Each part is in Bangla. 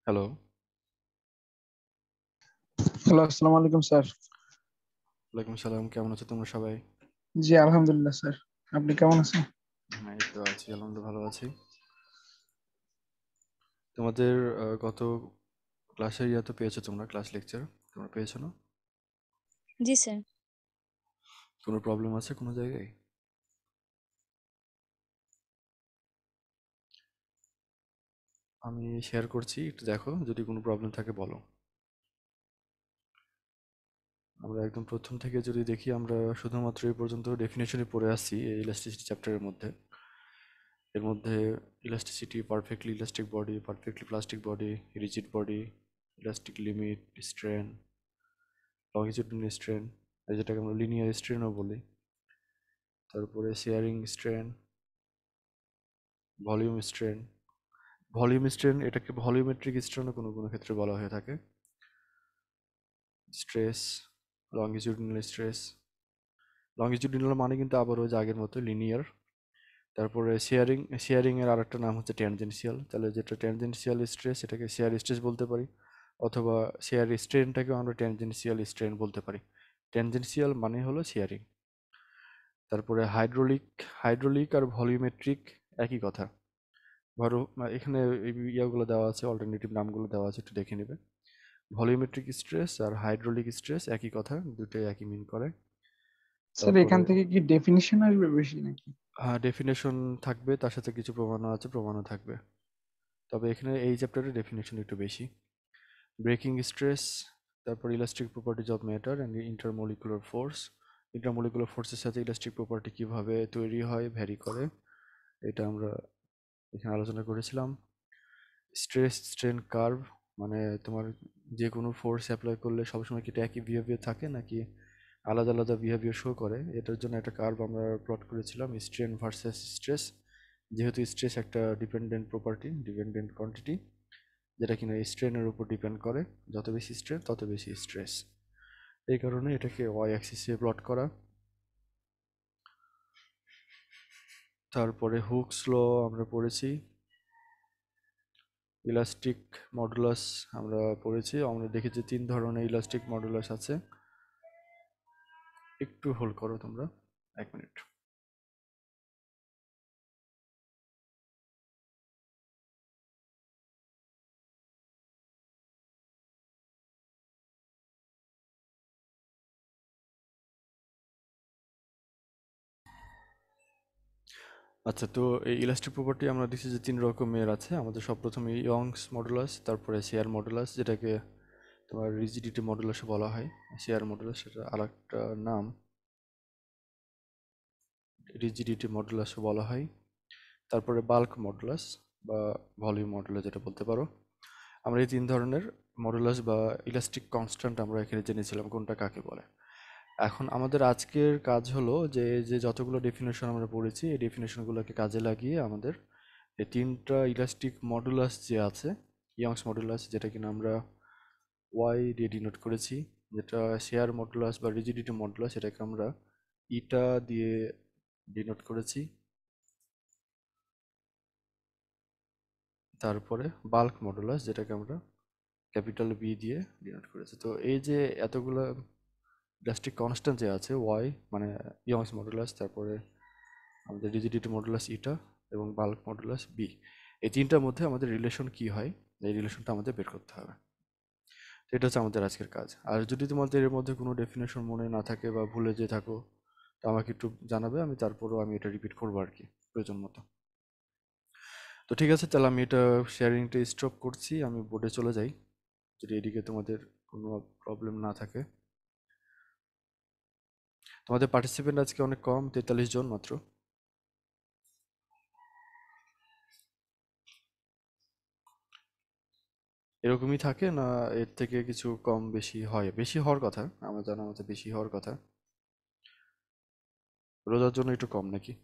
হ্যালো। হ্যালো, আসসালামু আলাইকুম স্যার। ওয়ালাইকুম সালাম, কেমন আছো তোমরা সবাই? জি আলহামদুলিল্লাহ স্যার। আপনি কেমন আছেন? হ্যাঁ, এই তো আছি, আলহামদুলিল্লাহ ভালো আছি। তোমাদের গত ক্লাসের তো পেয়েছো, তোমরা ক্লাস লেকচার তোমরা পেয়েছো না? জি স্যার। কোনো প্রবলেম আছে কোনো জায়গায়? আমি শেয়ার করছি, একটু দেখো, যদি কোনো প্রবলেম থাকে বলো। আমরা একদম প্রথম থেকে যদি দেখি, আমরা শুধুমাত্র এই পর্যন্ত ডেফিনেশনই পড়ে আসছি এই ইলাস্টিসিটি চ্যাপ্টারের মধ্যে। এর মধ্যে elasticity, perfectly elastic body, perfectly plastic body, rigid body, elastic limit, strain, longitudinal strain, যেটাকে আমরা লিনিয়ার স্ট্রেনও বলি, তারপরে shearing strain, volume strain. Volume strain এটাকে ভলিউমেট্রিক স্ট্রেনও কোনো কোনো ক্ষেত্রে বলা হয়ে থাকে। Stress, লংজিটিউডিনাল stress. লংজিটিউডিনাল মানে কিন্তু আবার ওই যে আগের মতো লিনিয়ার। তারপরে শেয়ারিং এর আরেকটা নাম হচ্ছে ট্যানজেনশিয়াল। তাহলে যেটা ট্যানজেনশিয়াল স্ট্রেস এটাকে শেয়ার স্ট্রেস বলতে পারি, অথবা শেয়ার স্ট্রেনটাকেও আমরা ট্যানজেনশিয়াল স্ট্রেন বলতে পারি। ট্যানজেনশিয়াল মানে হলো শেয়ারিং। তারপরে হাইড্রোলিক আর ভলিউমেট্রিক একই কথা। ধরো এখানে এই ইয়াগুলো দেওয়া আছে, অল্টারনেটিভ নামগুলো দেওয়া আছে, একটু দেখে নেবে। ভলিউমেট্রিক স্ট্রেস আর হাইড্রোলিক স্ট্রেস একই কথা, দুটোই একই মিন করে। স্যার এখান তারপরে থেকে কি ডেফিনিশন আসবে বেশি নাকি? ডেফিনেশন থাকবে, তার সাথে কিছু প্রমাণও আছে, প্রমাণও থাকবে। তবে এখানে এই চ্যাপ্টারে ডেফিনেশন একটু বেশি। ব্রেকিং স্ট্রেস, তারপর elastic properties of matter and intermolecular force. Intermolecular ফোর্সের সাথে ইলাস্টিক প্রপার্টি কিভাবে তৈরি হয়, ভ্যারি করে, এটা আমরা এখানে আলোচনা করেছিলাম। স্ট্রেস স্ট্রেন কার্ভ, মানে তোমার যে কোনো ফোর্স অ্যাপ্লাই করলে সবসময় কি এটা একই বিহেভিয়ার থাকে নাকি আলাদা আলাদা বিহেভিয়ার শো করে, এটার জন্য একটা কার্ভ আমরা প্লট করেছিলাম, স্ট্রেন ভার্সেস স্ট্রেস। যেহেতু স্ট্রেস একটা ডিপেন্ডেন্ট প্রপার্টি, ডিপেন্ডেন্ট কোয়ান্টিটি, যেটা কিনা স্ট্রেনের উপর ডিপেন্ড করে, যত বেশি স্ট্রেন তত বেশি স্ট্রেস। এই কারণে এটাকে ওয়াই অ্যাক্সিসে প্লট করা। তারপরে হুকস ল আমরা পড়েছি, ইলাস্টিক মডুলাস আমরা পড়েছি। আমরা দেখেছি 3 ধরনের ইলাস্টিক মডুলাস আছে। একটু হোল্ড করো তোমরা 1 মিনিট। আচ্ছা, তো এই ইলাস্টিক প্রপার্টি আমরা দেখছি যে 3 রকমের আছে আমাদের। সব প্রথমে ইয়ংস মডুলাস, তারপরে শেয়ার মডুলাস, যেটাকে তোমার রিজিডিটি মডুলাসও বলা হয়। শেয়ার মডুলাস সেটা আরেকটা নাম, রিজিডিটি মডুলাসও বলা হয়। তারপরে বাল্ক মডুলাস বা ভলিউম মডুলাস যেটা বলতে পারো। আমরা এই 3 ধরনের মডুলাস বা ইলাস্টিক কনস্ট্যান্ট আমরা এখানে জেনেছিলাম কোনটা কাকে বলে। এখন আমাদের আজকের কাজ হলো যে যে যতগুলো ডেফিনেশন আমরা পড়েছি এই ডেফিনেশনগুলোকে কাজে লাগিয়ে আমাদের এই 3টা ইলাস্টিক মডুলাস যে আছে, ইয়ংস মডুলাস যেটা কিনা আমরা ওয়াই দিয়ে ডিনোট করেছি, যেটা শেয়ার মডুলাস বা রিজিডিটি মডুলাস এটাকে আমরা ইটা দিয়ে ডিনোট করেছি, তারপরে বাল্ক মডুলাস যেটাকে আমরা ক্যাপিটাল বি দিয়ে ডিনোট করেছি। তো এই যে এতগুলো ইলাস্টিক কনস্ট্যান্ট যে আছে ওয়াই মানে ইয়ংস মডুলাস, তারপরে আমাদের রিজিডিটি মডুলাস ইটা এবং বাল্ক মডুলাস বি, এই 3টার মধ্যে আমাদের রিলেশন কি হয়, এই রিলেশনটা আমাদের বের করতে হবে। তো এটা হচ্ছে আমাদের আজকের কাজ। আর যদি তোমাদের এর মধ্যে কোনো ডেফিনেশন মনে না থাকে বা ভুলে যে থাকো, তো আমাকে একটু জানাবে, আমি তারপরেও আমি এটা রিপিট করবো আর কি প্রয়োজন মতো। তো ঠিক আছে, তাহলে আমি এটা শেয়ারিংটা স্টপ করছি, আমি বোর্ডে চলে যাই, যদি এদিকে তোমাদের কোনো প্রবলেম না থাকে। তোমাদের পার্টিসিপেন্ট আজকে অনেক কম, 43 জন মাত্র। এরকমই থাকে না এর থেকে কিছু কম বেশি হয়? বেশি হওয়ার কথা, আমার জানা মতে বেশি হওয়ার কথা। রোজার জন্য একটু কম নাকি?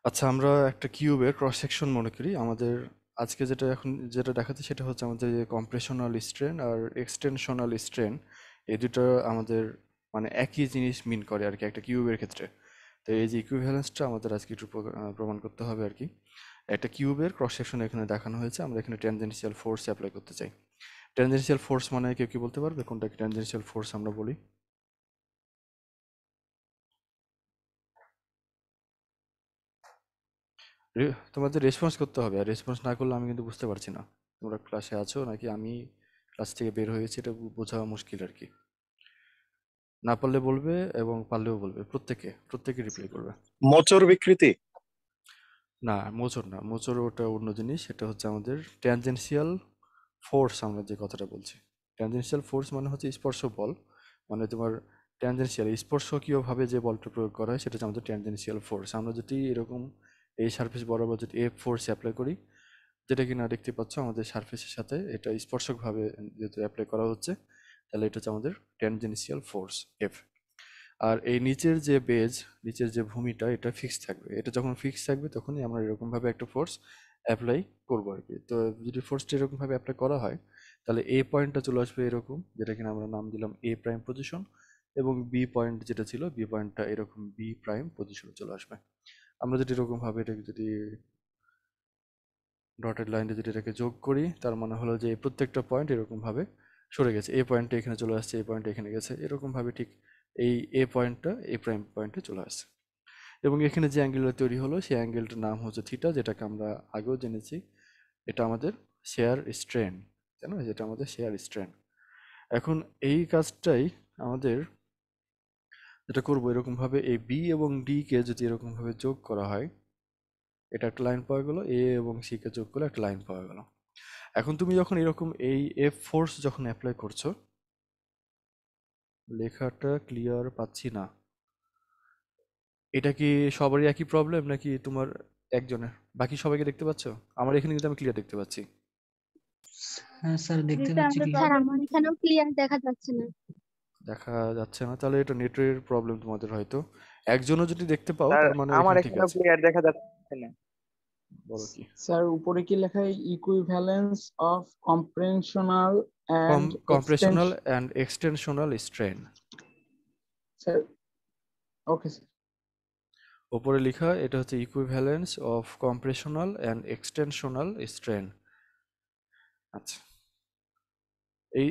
আচ্ছা, আমরা একটা কিউবের ক্রস সেকশন মনে করি। আমাদের আজকে যেটা দেখাচ্ছে সেটা হচ্ছে আমাদের কম্প্রেশনাল স্ট্রেন আর এক্সটেনশনাল স্ট্রেন, এই দুটো আমাদের মানে একই জিনিস মিন করে আর কি একটা কিউবের ক্ষেত্রে। তো এই যে ইকুইভ্যালেন্সটা আমাদের আজকে একটু প্রমাণ করতে হবে আর কি। একটা কিউবের ক্রস সেকশন এখানে দেখানো হয়েছে, আমরা এখানে ট্যানজেনশিয়াল ফোর্স অ্যাপ্লাই করতে চাই। ট্যানজেনশিয়াল ফোর্স মানে কেউ কি বলতে পারবে কোনটাকে ট্যানজেনশিয়াল ফোর্স আমরা বলি? তোমাদের রেসপন্স করতে হবে, আর রেসপন্স না করলে আমি কিন্তু বুঝতে পারছি না তোমরা ক্লাসে আছো নাকি আমি ক্লাস থেকে বের হয়েছি, এটা বোঝা মুশকিল আর কি। না পারলে বলবে এবং পারলেও বলবে, প্রত্যেকে রিপ্লাই করবে। মোচড় বিকৃতি। না, মোচড় না, মোচড় ওটা অন্য জিনিস, সেটা হচ্ছে আমাদের ট্যানজেনশিয়াল ফোর্স। আমরা যে কথাটা বলছি, ট্যানজেনশিয়াল ফোর্স মানে হচ্ছে স্পর্শ বল, মানে তোমার ট্যানজেনশিয়াল স্পর্শকীয়ভাবে যে বলটা প্রয়োগ করা হয় সেটা হচ্ছে আমাদের ট্যানজেনশিয়াল ফোর্স। আমরা যদি এরকম এই সারফেস বরাবর যদি এফ ফোর্স অ্যাপ্লাই করি, যেটা কিনা দেখতে পাচ্ছ আমাদের সারফেসের সাথে এটা স্পর্শকভাবে যেহেতু অ্যাপ্লাই করা হচ্ছে, তাহলে এটা হচ্ছে আমাদের ট্যানজেনশিয়াল ফোর্স এফ। আর এই নিচের যে ভূমিটা এটা ফিক্স থাকবে। এটা যখন ফিক্স থাকবে তখনই আমরা এরকমভাবে একটা ফোর্স অ্যাপ্লাই করবো আর কি। তো যদি ফোর্সটা এরকমভাবে অ্যাপ্লাই করা হয়, তাহলে এ পয়েন্টটা চলে আসবে এরকম, যেটা কিনা আমরা নাম দিলাম এ প্রাইম পজিশন, এবং বি পয়েন্ট যেটা ছিল বি পয়েন্টটা এরকম বি প্রাইম পজিশনে চলে আসবে। আমরা যদি এরকমভাবে এটাকে যদি ডটেড লাইনটা যদি এটাকে যোগ করি, তার মানে হলো যে এই প্রত্যেকটা পয়েন্ট এরকমভাবে সরে গেছে। এ পয়েন্টটা এখানে চলে আসছে, এ পয়েন্ট এখানে গেছে, এরকমভাবে ঠিক এই এ পয়েন্টটা এ প্রাইম পয়েন্টে চলে আসছে। এবং এখানে যে অ্যাঙ্গেলটা তৈরি হলো সেই অ্যাঙ্গেলটার নাম হচ্ছে থিটা, যেটাকে আমরা আগেও জেনেছি। এটা আমাদের শেয়ার স্ট্রেন, তাই না? যেটা আমাদের শেয়ার স্ট্রেন। এখন এই কাজটাই আমাদের যেটা করবো, এরকমভাবে এই বি এবং ডি কে যদি এরকমভাবে যোগ করা হয়, এটা একটা লাইন পাওয়া গেল, এ এবং সি কে যোগ করলে একটা লাইন পাওয়া গেল। এখন তুমি যখন এরকম এই এফ ফোর্স যখন অ্যাপ্লাই করছো, লেখাটা ক্লিয়ার পাচ্ছি না। এটা কি সবারই একই প্রবলেম নাকি তোমার একজনের? বাকি সবাইকে দেখতে পাচ্ছো? আমার এখানে কিন্তু আমি ক্লিয়ার দেখতে পাচ্ছি। হ্যাঁ স্যার, দেখতে স্যার পাচ্ছি কি। আমার এখানেও ক্লিয়ার দেখা যাচ্ছে না। দেখা যাচ্ছে না? তাহলে এটা নেটের প্রবলেম তোমাদের হয়তো। একজনও যদি দেখতে পাও স্যার তার মানে আমার এখানে ঠিক এখানেও আছে। ক্লিয়ার দেখা যাচ্ছে না। বলো কি? স্যার উপরে কি লেখা equivalence of compressional and compressional extension? And extensional strain. Sir okay sir. ওপরে লেখা এটা হচ্ছে equivalence of compressional and extensional strain. আচ্ছা,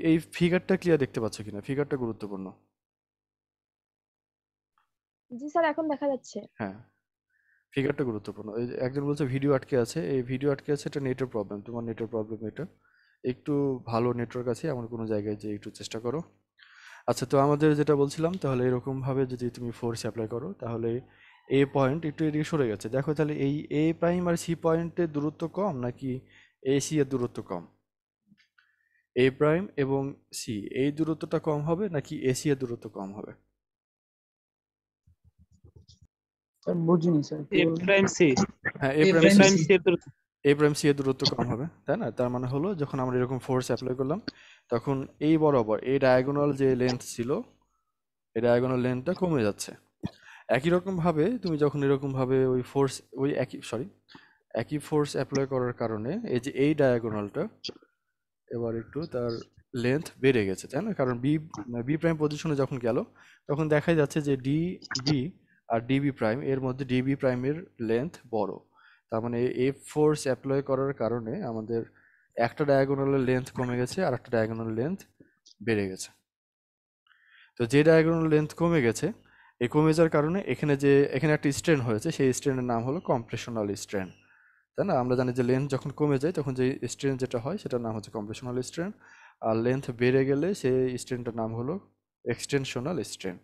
এই ফিগারটা ক্লিয়ার দেখতে পাচ্ছ কিনা? ফিগারটা গুরুত্বপূর্ণ। জি স্যার, এখন দেখা যাচ্ছে। হ্যাঁ, ফিগারটা গুরুত্বপূর্ণ। এই যে একজন বলছে ভিডিও আটকে আছে, এই ভিডিও আটকে আছে, এটা নেটের প্রবলেম, তোমার নেটের প্রবলেম এটা। একটু ভালো নেটওয়ার্ক আছে এমন কোনো জায়গায় যে একটু চেষ্টা করো। আচ্ছা, তো আমাদের যেটা বলছিলাম, তাহলে এরকমভাবে যদি তুমি ফোর্স অ্যাপ্লাই করো, তাহলে এ পয়েন্ট একটু এদিকে সরে গেছে। দেখো তাহলে এই এ প্রাইম আর সি পয়েন্টের দূরত্ব কম নাকি এ সি এর দূরত্ব কম? এ প্রাইম এবং সি এই দূরত্বটা কম হবে নাকি এ সি এর দূরত্ব কম হবে? স্যার বুঝিনি স্যার, কি এ বললেন? প্রাইম সি হ্যাঁ, এ এ প্রাইম প্রাইম সি। সি এর দূরত্ব। এ প্রাইম সি এর দূরত্ব কম হবে, তাই না? তার মানে হলো যখন আমরা এরকম ফোর্স অ্যাপ্লাই করলাম, তখন এই বরাবর এই ডায়াগোনাল যে লেন্থ ছিল, এই ডায়াগোনাল লেন্থটা কমে যাচ্ছে। একই রকম ভাবে তুমি যখন এরকম ভাবে ওই ফোর্স ওই একই ফোর্স অ্যাপ্লাই করার কারণে এই যে এই ডায়াগোনালটা এবার একটু তার লেন্থ বেড়ে গেছে, তাই না? কারণ বি প্রাইম পজিশনে যখন গেল তখন দেখা যাচ্ছে যে বি আর ডিবি প্রাইম এর মধ্যে ডিবি প্রাইমের লেন্থ বড়। তার মানে এফ ফোর্স অ্যাপ্লাই করার কারণে আমাদের একটা ডায়াগোনালের লেন্থ কমে গেছে আর একটা ডায়াগোনাল লেন্থ বেড়ে গেছে। তো যে ডায়াগোনাল লেন্থ কমে গেছে, এই কমে যাওয়ার কারণে এখানে একটা স্ট্রেন হয়েছে, সেই স্ট্রেনের নাম হলো কম্প্রেশনাল স্ট্রেন, তাই না? আমরা জানি যে লেন্থ যখন কমে যায় তখন যে স্ট্রেন যেটা হয় সেটার নাম হচ্ছে কম্প্রেশনাল স্ট্রেন, আর লেন্থ বেড়ে গেলে সেই স্ট্রেনটার নাম হলো এক্সটেনশনাল স্ট্রেন।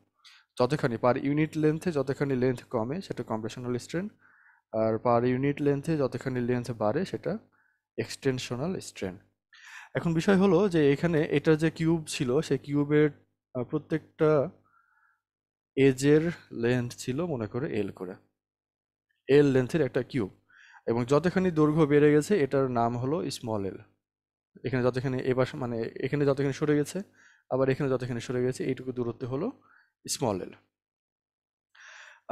যতখানি পার ইউনিট লেন্থে যতখানি লেন্থ কমে সেটা কম্প্রেশনাল স্ট্রেন, আর পার ইউনিট লেন্থে যতখানি লেন্থ বাড়ে সেটা এক্সটেনশনাল স্ট্রেন। এখন বিষয় হলো যে এখানে এটা যে কিউব ছিল সেই কিউবের প্রত্যেকটা এজের লেন্থ ছিল মনে করে এল করে, এল লেন্থের একটা কিউব, এবং যতখানি দৈর্ঘ্য বেড়ে গেছে এটার নাম হলো স্মল এল। এখানে যতখানি এবার মানে এখানে যতখানি সরে গেছে আবার এখানে যতখানি সরে গেছে এইটুকু দূরত্ব হলো স্মল এল।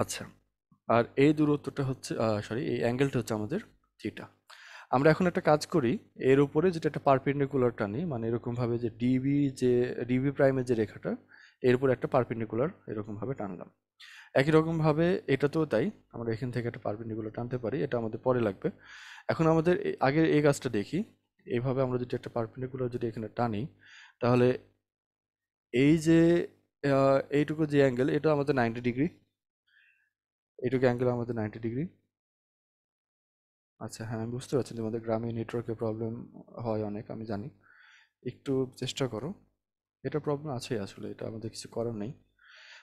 আচ্ছা, আর এই দূরত্বটা হচ্ছে এই অ্যাঙ্গেলটা হচ্ছে আমাদের থিটা। আমরা এখন একটা কাজ করি, এর উপরে যেটা একটা পারপেন্ডিকুলার টানি, মানে এরকমভাবে যে ডিবি প্রাইমের যে রেখাটা এর উপরে একটা পারপেন্ডিকুলার এরকমভাবে টানলাম। একই রকমভাবে এটাতেও তাই, আমরা এখান থেকে একটা পারপেন্ডিকুলার টানতে পারি, এটা আমাদের পরে লাগবে। এখন আমাদের আগে এই কাজটা দেখি। এইভাবে আমরা যদি একটা পারপেন্ডিকুলার যদি এখানে টানি তাহলে এই যে এইটুকু যে অ্যাঙ্গেল এটা আমাদের 90 ডিগ্রি, এইটুকু অ্যাঙ্গেল আমাদের 90 ডিগ্রি। আচ্ছা হ্যাঁ, আমি বুঝতে পারছি তোমাদের গ্রামে নেটওয়ার্কের প্রবলেম হয় অনেক, আমি জানি। একটু চেষ্টা করো, এটা প্রবলেম আছেই আসলে, এটা আমাদের কিছু করার নেই।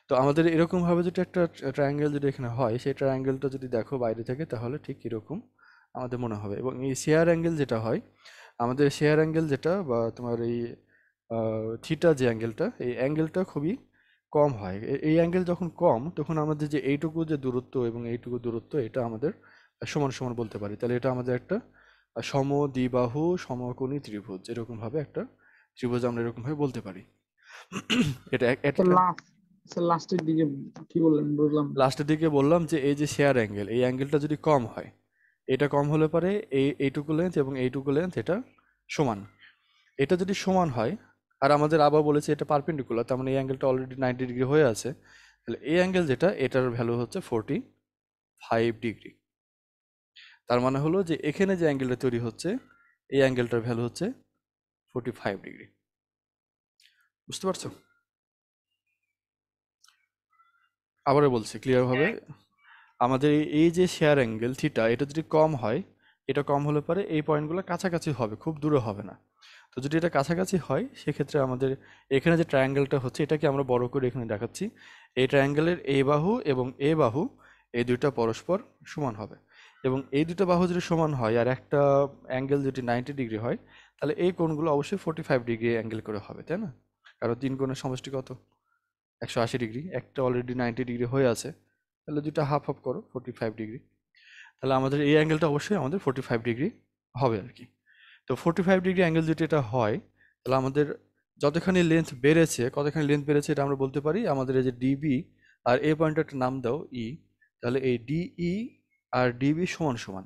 তো আমাদের এরকমভাবে যদি একটা ট্রায়াঙ্গেল যদি এখানে হয়, সেই ট্রায়াঙ্গেলটা যদি দেখো বাইরে থেকে তাহলে ঠিক এরকম আমাদের মনে হবে। এবং এই শেয়ার অ্যাঙ্গেল যেটা হয়, আমাদের শেয়ার অ্যাঙ্গেল যেটা বা তোমার এই থিটা যে অ্যাঙ্গেলটা, এই অ্যাঙ্গেলটা খুবই কম হয়। এই অ্যাঙ্গেল যখন কম তখন আমাদের যে এইটুকু যে দূরত্ব এবং এইটুকু দূরত্ব এটা আমাদের সমান সমান বলতে পারি। তাহলে এটা আমাদের একটা সমদ্বিবাহু সমকোণী ত্রিভুজ, এরকমভাবে একটা ত্রিভুজ আমরা এরকমভাবে বলতে পারি। এটা একটা লাস্টের দিকে কি বললেন বুঝলাম না। লাস্টের দিকে বললাম যে এই যে শেয়ার অ্যাঙ্গেল, এই অ্যাঙ্গেলটা যদি কম হয়, এটা কম হলে পরে এইটুকু লেন্থ এবং এইটুকু লেন্থ এটা সমান। এটা যদি সমান হয়, আর আমাদের আবার বলেছে এটা পারপেন্ডিকুলার, তার মানে এই অ্যাঙ্গেলটা অলরেডি 90 ডিগ্রি হয়ে আছে, তাহলে এই অ্যাঙ্গেল যেটা এটার ভ্যালু হচ্ছে 45 ডিগ্রি। তার মানে হলো যে এখানে যে অ্যাঙ্গেলটা তৈরি হচ্ছে এই অ্যাঙ্গেলটার ভ্যালু হচ্ছে 45 ডিগ্রি। বুঝতে পারছো? আবারও বলছি ক্লিয়ারভাবে, আমাদের এই যে শেয়ার অ্যাঙ্গেল থিটা এটা যদি কম হয়, এটা কম হলে পরে এই পয়েন্টগুলো কাছাকাছি হবে, খুব দূরে হবে না। তো যদি এটা কাছাকাছি হয় সেক্ষেত্রে আমাদের এখানে যে ট্রায়াঙ্গেলটা হচ্ছে এটাকে আমরা বড় করে এখানে দেখাচ্ছি, এই ট্রায়াঙ্গেলের এ বাহু এবং এ বাহু এই দুইটা পরস্পর সমান হবে। এবং এই দুটো বাহু যদি সমান হয় আর একটা অ্যাঙ্গেল যদি 90 ডিগ্রি হয়, তাহলে এই কোণগুলো অবশ্যই 45 ডিগ্রি অ্যাঙ্গেল করে হবে, তাই না? কারণ তিন কোণের সমষ্টি কত? 180 ডিগ্রি, একটা অলরেডি 90 ডিগ্রি হয়ে আছে, তাহলে দুটো হাফ হাফ করো 45 ডিগ্রি, তাহলে আমাদের এই অ্যাঙ্গেলটা অবশ্যই আমাদের 45 ডিগ্রি হবে আর কি। তো 45 ডিগ্রি অ্যাঙ্গেল যদি এটা হয় তাহলে আমাদের যতখানি লেন্থ বেড়েছে, কতখানি লেন্থ বেড়েছে এটা আমরা বলতে পারি আমাদের এই যে ডিবি আর এ পয়েন্টের একটা নাম দাও ই, তাহলে এই ডিই আর ডিবি সমান সমান,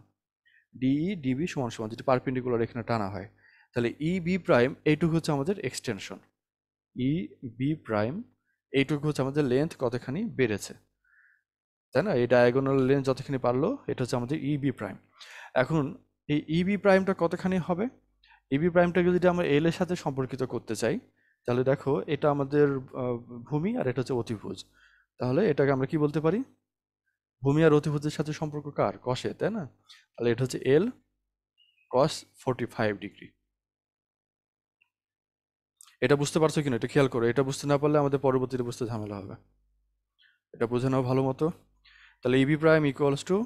ডিই ডিবি সমান সমান যদি পারপেন্ডিকুলার এখানে টানা হয়, তাহলে ই বি প্রাইম এইটুকু হচ্ছে আমাদের এক্সটেনশন, ই বি প্রাইম এইটুকু হচ্ছে আমাদের লেন্থ কতখানি বেড়েছে, তাই না? এই ডায়াগোনাল লেন্থ যতখানি পারলো এটা হচ্ছে আমাদের ইবি প্রাইম। এখন এই ইবি প্রাইমটা কতখানি হবে? ইবি প্রাইমটাকে যদি আমরা এল এর সাথে সম্পর্কিত করতে চাই তাহলে দেখো এটা আমাদের ভূমি আর এটা হচ্ছে অতিভুজ, তাহলে এটাকে আমরা কি বলতে পারি? ভূমি আর অতিভুজের সাথে সম্পর্ক কার? কসে, তাই না? তাহলে এটা হচ্ছে এল কস 45 ডিগ্রি। এটা বুঝতে পারছো কিনা এটা খেয়াল করো, এটা বুঝতে না পারলে আমাদের পরবর্তীতে বুঝতে ঝামেলা হবে, এটা বুঝে নাও ভালো মতো। তাহলে EB prime equals to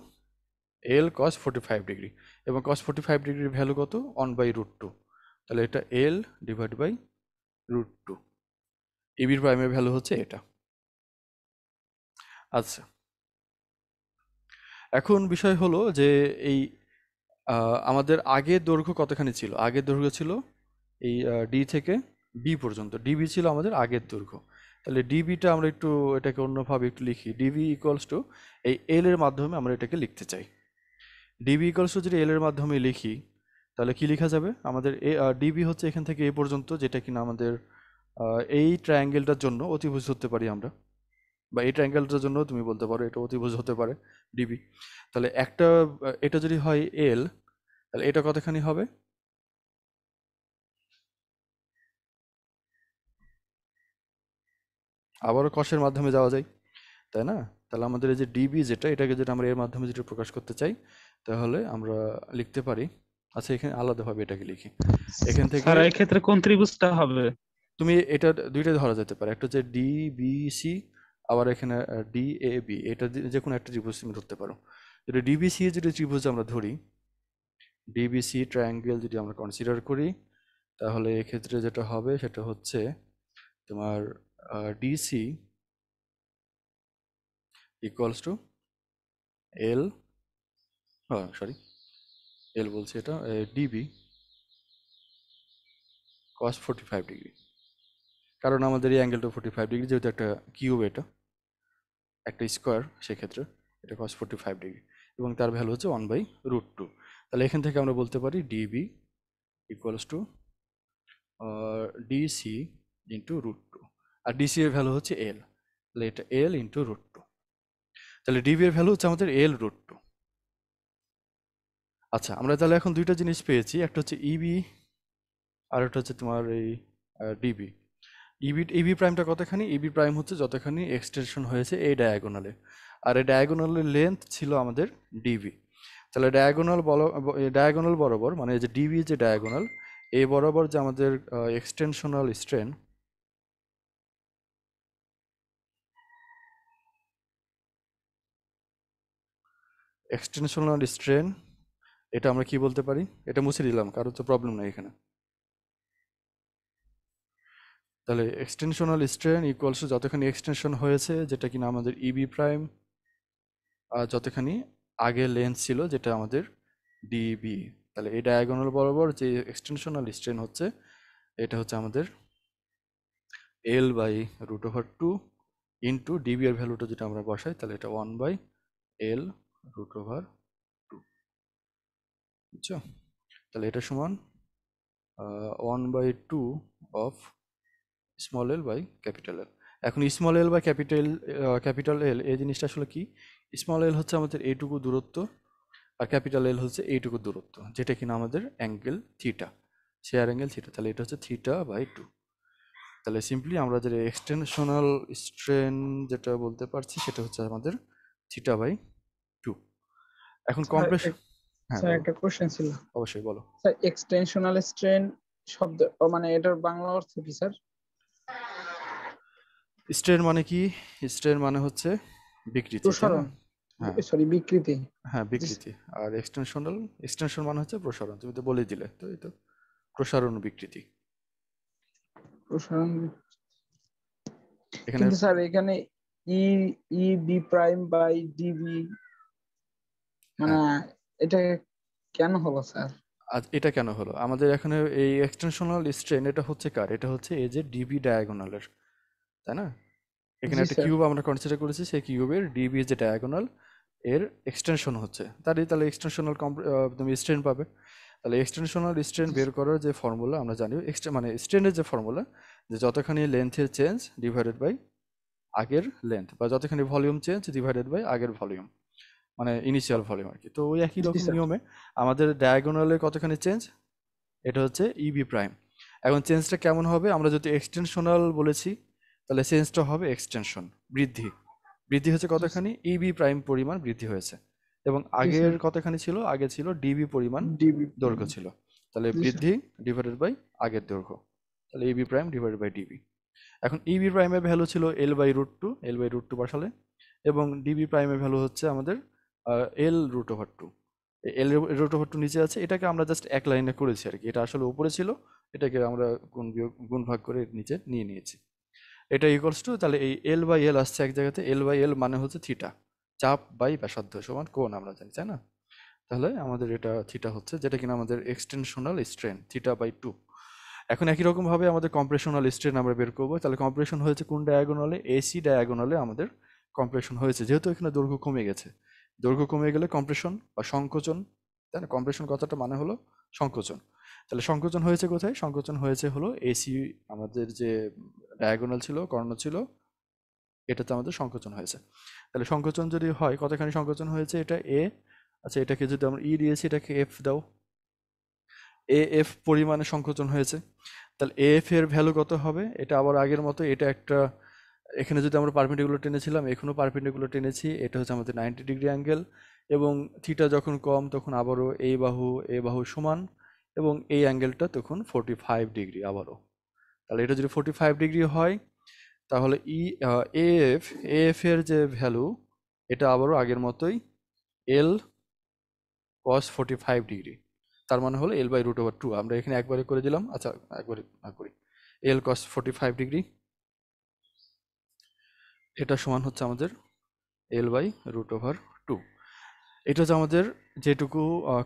L cos 45 degree, এবং কস 45 ডিগ্রির ভ্যালু কত? 1/√2, তাহলে এটা এল ডিভাইড বাই √2, ইবির প্রাইমের ভ্যালু হচ্ছে এটা। আচ্ছা, এখন বিষয় হলো যে এই আমাদের আগের দৈর্ঘ্য কতখানি ছিল? আগের দৈর্ঘ্য ছিল এই ডি থেকে বি পর্যন্ত, ডিবি ছিল আমাদের আগের দৈর্ঘ্য। তাহলে ডিবিটা আমরা একটু এটাকে অন্যভাবে একটু লিখি, ডিবি ইকুয়ালস টু এই এল এর মাধ্যমে আমরা এটাকে লিখতে চাই। ডিবি ইকুয়ালস টু যদি এল এর মাধ্যমে লিখি তাহলে কি লেখা যাবে আমাদের ডিবি হচ্ছে এখান থেকে এই পর্যন্ত, যেটা কিনা আমাদের এই ট্রায়াঙ্গেলটার জন্য অতিভুজ ধরতে পারি আমরা, বা এই ট্রায়াঙ্গেলটার জন্য তুমি বলতে পারো এটা অতিভুজ হতে পারে ডিবি। তাহলে একটা এটা যদি হয় এল, তাহলে এটা কতখানি হবে? আবারও কষের মাধ্যমে যাওয়া যায়, তাই না? তাহলে আমাদের এই যে ডিবি যেটা, এটাকে যেটা আমরা এর মাধ্যমে যেটা প্রকাশ করতে চাই, তাহলে আমরা লিখতে পারি, আচ্ছা এখানে আলাদাভাবে এটাকে লিখি এখান থেকে। স্যার এই ক্ষেত্রে কোন ত্রিভুজটা হবে? তুমি এটা দুইটাই ধরা যেতে পারে, একটা হচ্ছে ডিবিসি, আবার এখানে ডিএবি, এটা যে কোনো একটা ত্রিভুজ তুমি ধরতে পারো। যদি ডিবিসি যদি ত্রিভুজ আমরা ধরি, ডিবিসি ট্রায়াঙ্গেল যদি আমরা কনসিডার করি, তাহলে এক্ষেত্রে যেটা হবে সেটা হচ্ছে তোমার DC equals to L, sorry এল বলছি, এটা ডিবি cos 45 ডিগ্রি, কারণ আমাদের এই অ্যাঙ্গেলটা 45 ডিগ্রি, যেহেতু একটা কিউব, এটা একটা স্কোয়ার, সেক্ষেত্রে এটা cos 45 ডিগ্রি, এবং তার ভ্যালু হচ্ছে 1/√2। তাহলে এখান থেকে আমরা বলতে পারি DB equals to DC into √2, আর ডিসি এর ভ্যালু হচ্ছে এল, তাহলে এটা এল ইন্টু √2, তাহলে ডিবি এর ভ্যালু হচ্ছে আমাদের L√2। আচ্ছা, আমরা তাহলে এখন দুইটা জিনিস পেয়েছি, একটা হচ্ছে ইবি আর একটা হচ্ছে তোমার এই ডিবি। ইবি প্রাইমটা কতখানি? ইবি প্রাইম হচ্ছে যতখানি এক্সটেনশন হয়েছে এই ডায়াগোনালে, আর এই ডায়াগোনালের লেন্থ ছিল আমাদের ডিবি। তাহলে ডায়াগোনাল বরাবর, মানে এই যে ডিবি যে ডায়াগোনাল, এই বরাবর যে আমাদের এক্সটেনশনাল স্ট্রেন, এটা আমরা কি বলতে পারি? এটা মুছে দিলাম, কারোর তো প্রবলেম নাই এখানে। তাহলে এক্সটেনশনাল স্ট্রেন ইকুয়ালস যতখানি এক্সটেনশন হয়েছে, যেটা কিনা আমাদের ইবি প্রাইম, আর যতখানি আগে লেন্থ ছিল যেটা আমাদের ডিবি। তাহলে এই ডায়াগোনাল বরাবর যে এক্সটেনশনাল স্ট্রেন হচ্ছে, এটা হচ্ছে আমাদের L/√2 ইন্টু ডিবি এর ভ্যালুটা যেটা আমরা বসাই, তাহলে এটা 1/L√2, বুঝছো? তাহলে এটা সমান 1/2 of small L by capital L. এখন স্মল এল বা ক্যাপিটাল এল, এই জিনিসটা আসলে কি? স্মল এল হচ্ছে আমাদের এইটুকু দূরত্ব, আর ক্যাপিটাল এল হচ্ছে এইটুকু দূরত্ব, যেটা কিনা আমাদের angle theta, share angle theta. তাহলে এটা হচ্ছে θ/2। তাহলে সিম্পলি আমরা যে এক্সটেনশনাল স্ট্রেন যেটা বলতে পারছি, সেটা হচ্ছে আমাদের θ/2। এখন কম্প্রেশন, হ্যাঁ স্যার বলো। একটা কোশ্চেন ছিল। অবশ্যই বলো। স্যার এক্সটেনশনাল স্ট্রেন শব্দ মানে এটার বাংলা অর্থ কি স্যার? স্ট্রেন মানে কি? স্ট্রেন মানে হচ্ছে বিকৃতি, তাই না? প্রসারণ, হ্যাঁ সরি বিকৃতি। হ্যাঁ, বিকৃতি। আর এক্সটেনশন মানে হচ্ছে প্রসারণ, তুমি তো বলেই দিলে, তো এই তো প্রসারণ বিকৃতি। প্রসারণ। এখানে কিন্তু স্যার এখানে E E B prime by DB, মানে এটা কেন হলো স্যার? আজ এটা কেন হলো? আমাদের এখানে এই এক্সটেনশনাল স্ট্রেন, এটা হচ্ছে কার? এটা হচ্ছে এই যে ডিবি ডায়াগোনালের, তাই না? এখানে জি একটা স্যার। কিউব আমরা কনসিডার করেছি, সেই কিউবের ডিবি যে ডায়াগোনাল, এর এক্সটেনশন হচ্ছে, তাহলে এক্সটেনশনাল তুমি স্ট্রেন পাবে। তাহলে এক্সটেনশনাল স্ট্রেন বের করার যে ফর্মুলা আমরা জানি, মানে স্ট্রেনের যে ফর্মুলা, যে যতখানি লেন্থের চেঞ্জ ডিভাইডেড বাই আগের লেন্থ, বা যতখানি ভলিউম চেঞ্জ ডিভাইডেড বাই আগের ভলিউম, মানে ইনিশিয়াল ভলিউম আর কি। তো ওই একই জি রকম স্যার। নিয়মে আমাদের ডায়াগোনালের কতখানি চেঞ্জ, এটা হচ্ছে ইবি প্রাইম। এখন চেঞ্জটা কেমন হবে? আমরা যদি এক্সটেনশনাল বলেছি, তাহলে চেঞ্জটা হবে এক্সটেনশন, বৃদ্ধি হচ্ছে কতখানি? ইবি প্রাইম পরিমাণ বৃদ্ধি হয়েছে, এবং জি আগের স্যার। কতখানি ছিল? আগে ছিল ডিবি পরিমাণ ডিবি। দৈর্ঘ্য ছিল, তাহলে জি স্যার। বৃদ্ধি ডিভাইডেড বাই আগের দৈর্ঘ্য, তাহলে EB prime divided by DB. এখন ইবি প্রাইমের ভ্যালু ছিল L/√2 বসালে, এবং ডিবি প্রাইমের ভ্যালু হচ্ছে আমাদের L√2। L√2 নিচে আছে, এটাকে আমরা জাস্ট এক লাইনে করেছি আর কি, এটা আসলে উপরে ছিল, এটাকে আমরা গুণ ভাগ করে নিচে নিয়ে নিয়েছি। এটা ইকুয়ালস টু, তাহলে এই L/L আসছে এক জায়গাতে, L/L মানে হচ্ছে থিটা, চাপ বাই ব্যাসার্ধ সমান কোণ, আমরা জানি, তাই না? তাহলে আমাদের এটা থিটা হচ্ছে, যেটা কিনা আমাদের এক্সটেনশনাল স্ট্রেন, θ/2। এখন একই রকম ভাবে আমাদের কম্প্রেশনাল স্ট্রেন আমরা বের করবো। তাহলে কম্প্রেশন হয়েছে কোন ডায়াগোনালে? এসি ডায়াগোনালে আমাদের কম্প্রেশন হয়েছে, যেহেতু এখানে দৈর্ঘ্য কমে গেছে। দৈর্ঘ্য কমে গেলে কম্প্রেশন বা সংকোচন, তাই না? কম্প্রেশন কথাটা মানে হলো সংকোচন। তাহলে সংকোচন হয়েছে কোথায়? সংকোচন হয়েছে হলো এসি, আমাদের যে ডায়াগোনাল ছিল, কর্ণ ছিল, এটাতে আমাদের সংকোচন হয়েছে। তাহলে সংকোচন যদি হয়, কতখানি সংকোচন হয়েছে? এটা এ। আচ্ছা, এটাকে যদি আমরা ই দিয়েছি, এটাকে এফ দাও। এফ পরিমাণে সংকোচন হয়েছে। তাহলে এফ এর ভ্যালু কত হবে? এটা আবার আগের মতো, এটা একটা, এখানে যদি আমরা পারপেন্ডিকুলার টেনেছিলাম, এখানেও পারপেন্ডিকুলার টেনেছি, এটা হচ্ছে আমাদের 90 ডিগ্রি অ্যাঙ্গেল, এবং থিটা যখন কম তখন আবারও এ বাহু সমান, এবং এই অ্যাঙ্গেলটা তখন 45 ডিগ্রি আবারও। তাহলে এটা যদি 45 ডিগ্রি হয়, তাহলে এফ এর যে ভ্যালু, এটা আবারও আগের মতোই এল cos 45 ডিগ্রি। তার মানে হলো L/√2। আমরা এখানে একবারে করে দিলাম। আচ্ছা, একবারে না করি, L cos 45 ডিগ্রি, এটা সমান হচ্ছে আমাদের L/√2। এটা হচ্ছে আমাদের যেটুকু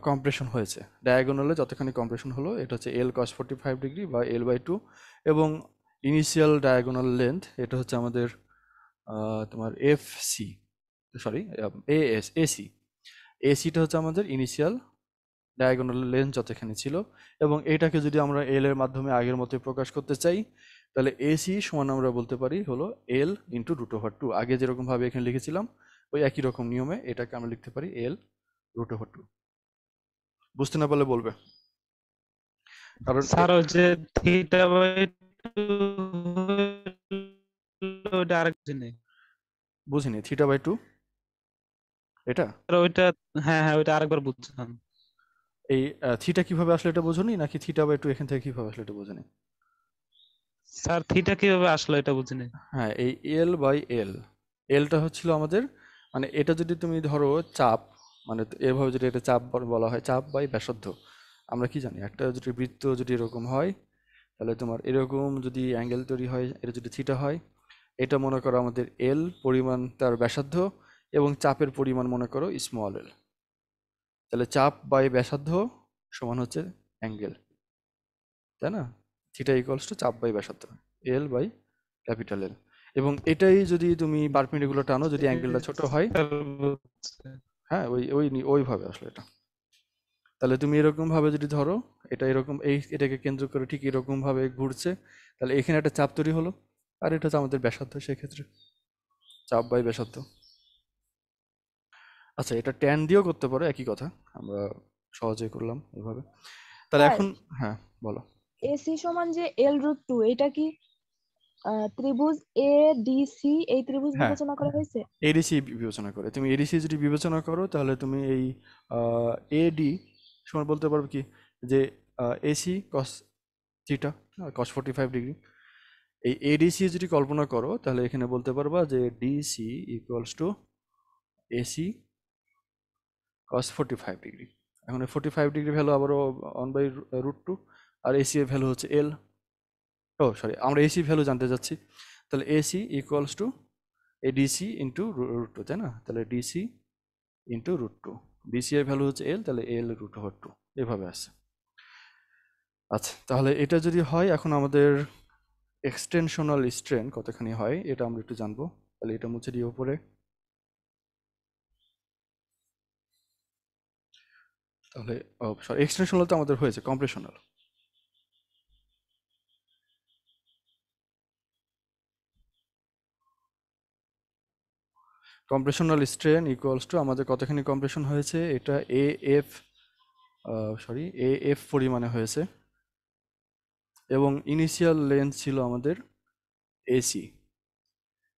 কম্প্রেশন হয়েছে, ডায়াগোনালে যতখানি কম্প্রেশন হলো, এটা হচ্ছে L cos 45 ডিগ্রি বা L/2। এবং ইনিশিয়াল ডায়াগোনাল লেন্থ, এটা হচ্ছে আমাদের তোমার এফসি, সরি এসি। এসিটা হচ্ছে আমাদের ইনিশিয়াল ডায়াগোনাল লেন্থ যতখানি ছিল, এবং এটাকে যদি আমরা এল এর মাধ্যমে আগের মতোই প্রকাশ করতে চাই, তাহলে এসি সমান আমরা বলতে পারি হলো এল ইন্টু √2। আগে যেরকম ভাবে এখানে লিখেছিলাম, ওই একই রকম নিয়মে এটাকে আমরা লিখতে পারি L√2। বুঝতে না পারলে বলবে, কারণ স্যার ওই যে থিটা বাই 2 ওটা আরেক জিনিস বুঝিনি θ/2 এটা। স্যার ওইটা, হ্যাঁ হ্যাঁ ওইটা আরেকবার বুঝছিলাম। এই থিটা কিভাবে আসলে এটা বোঝনি, নাকি θ/2 এখান থেকে কিভাবে আসলে এটা বোঝনি? স্যার থিটা কিভাবে আসলো এটা বুঝিনি। হ্যাঁ, এই L/L, এলটা হচ্ছিল আমাদের, মানে এটা যদি তুমি ধরো চাপ, মানে এভাবে যদি এটা চাপ বলা হয়, চাপ বাই ব্যাসার্ধ। আমরা কি জানি, একটা যদি বৃত্ত যদি এরকম হয়, তাহলে তোমার এরকম যদি অ্যাঙ্গেল তৈরি হয়, এটা যদি থিটা হয়, এটা মনে করো আমাদের এল পরিমাণ তার ব্যাসার্ধ, এবং চাপের পরিমাণ মনে করো স্মল এল। তাহলে চাপ বাই ব্যাসার্ধ সমান হচ্ছে অ্যাঙ্গেল, তাই না? থিটা ইকুয়ালস টু চাপ বাই ব্যাসার্ধ, এল বাই ক্যাপিটাল এল। এবং এটাই যদি তুমি পারপেন্ডিকুলার টানো, যদি অ্যাঙ্গেলটা ছোট হয়, স্যার বুঝছি। হ্যাঁ, ওইভাবে আসলে এটা। তাহলে তুমি এরকম ভাবে যদি ধরো, এটা এরকম, এটাকে কেন্দ্র করে ঠিক এরকম ভাবে ঘুরছে, তাহলে এখানে একটা চাপ তৈরি হলো, আর এটা হচ্ছে আমাদের ব্যাসার্ধ, সেক্ষেত্রে চাপ বাই ব্যাসার্ধ। আচ্ছা, এটা ট্যান দিয়েও করতে পারো, একই কথা, আমরা সহজেই করলাম এভাবে। তাহলে স্যার, এখন হ্যাঁ, বলো। এসি সমান যে L√2, এটা কি ত্রিভুজ এ ডিসি, এই ত্রিভুজ হ্যাঁ, বিবেচনা করা হয়েছে? এডিসি বিবেচনা করে, তুমি এডিসি যদি বিবেচনা করো, তাহলে তুমি এই এডি সমান বলতে পারবে কি, যে এসি কস থিটা, কস 45 ডিগ্রি। এই এডিসি যদি কল্পনা করো, তাহলে এখানে বলতে পারবা যে DC equals to AC cos 45 degree. এখন 45 ডিগ্রি ভ্যালু আবারও 1/√2, আর এসি এর ভ্যালু হচ্ছে এল। ও সরি, আমরা এসি ভ্যালু জানতে চাচ্ছি। তাহলে AC equals to DC into √2, তাই না? তাহলে ডিসি ইন্টু √2, ডিসি এর ভ্যালু হচ্ছে এল, তাহলে L√2 এভাবে আছে। আচ্ছা, তাহলে এটা যদি হয়, এখন আমাদের এক্সটেনশনাল স্ট্রেন কতখানি হয় এটা আমরা একটু জানবো। তাহলে এটা মুছে দিয়ে উপরে, তাহলে সরি, এক্সটেনশনাল তো আমাদের হয়েছে, কম্প্রেশনাল। কম্প্রেশনাল স্ট্রেন ইকুয়ালস টু আমাদের কতখানি কম্প্রেশন হয়েছে, এটা এএফ পরিমাণে হয়েছে, এবং ইনিশিয়াল লেন্থ ছিল আমাদের এসি।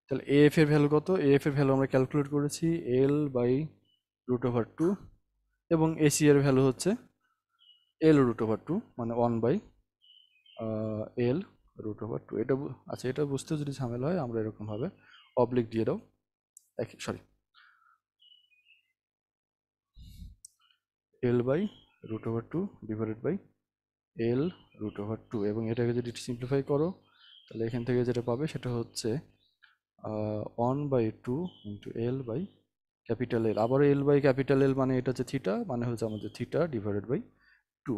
তাহলে এএফ এর ভ্যালু কত? এএফ এর ভ্যালু আমরা ক্যালকুলেট করেছি L/√2, এবং এসি এর ভ্যালু হচ্ছে L√2, মানে 1/L√2। এটা আচ্ছা, এটা বুঝতে যদি ঝামেলা হয়, আমরা এরকম ভাবে অবলিক দিয়ে দাও, sorry, L/√2 divided by L√2, এবং এটাকে যদি সিম্পলিফাই করো, তাহলে এখান থেকে যেটা পাবে সেটা হচ্ছে 1/2 into L by capital L. আবার এল বাই ক্যাপিটাল এল, মানে এটা হচ্ছে থিটা, মানে হচ্ছে আমাদের থিটা ডিভাইডেড বাই 2।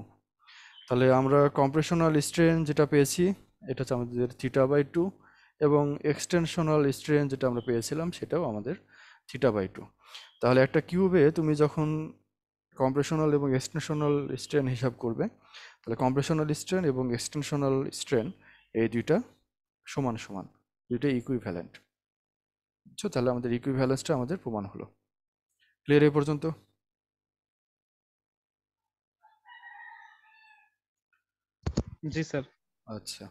তাহলে আমরা কম্প্রেশনাল স্ট্রেন যেটা পেয়েছি, এটা হচ্ছে আমাদের θ/2, এবং এক্সটেনশনাল স্ট্রেন যেটা আমরা পেয়েছিলাম, সেটাও আমাদের θ/2। তাহলে একটা কিউবে তুমি যখন কম্প্রেশনাল এবং এক্সটেনশনাল স্ট্রেন হিসাব করবে, তাহলে কম্প্রেশনাল স্ট্রেন এবং এক্সটেনশনাল স্ট্রেন এই দুইটা সমান সমান, দুইটা ইকুইভ্যালেন্ট। বুঝছো? তাহলে আমাদের ইকুইভ্যালেন্সটা আমাদের প্রমাণ হলো। ক্লিয়ার এই পর্যন্ত? জি স্যার। আচ্ছা,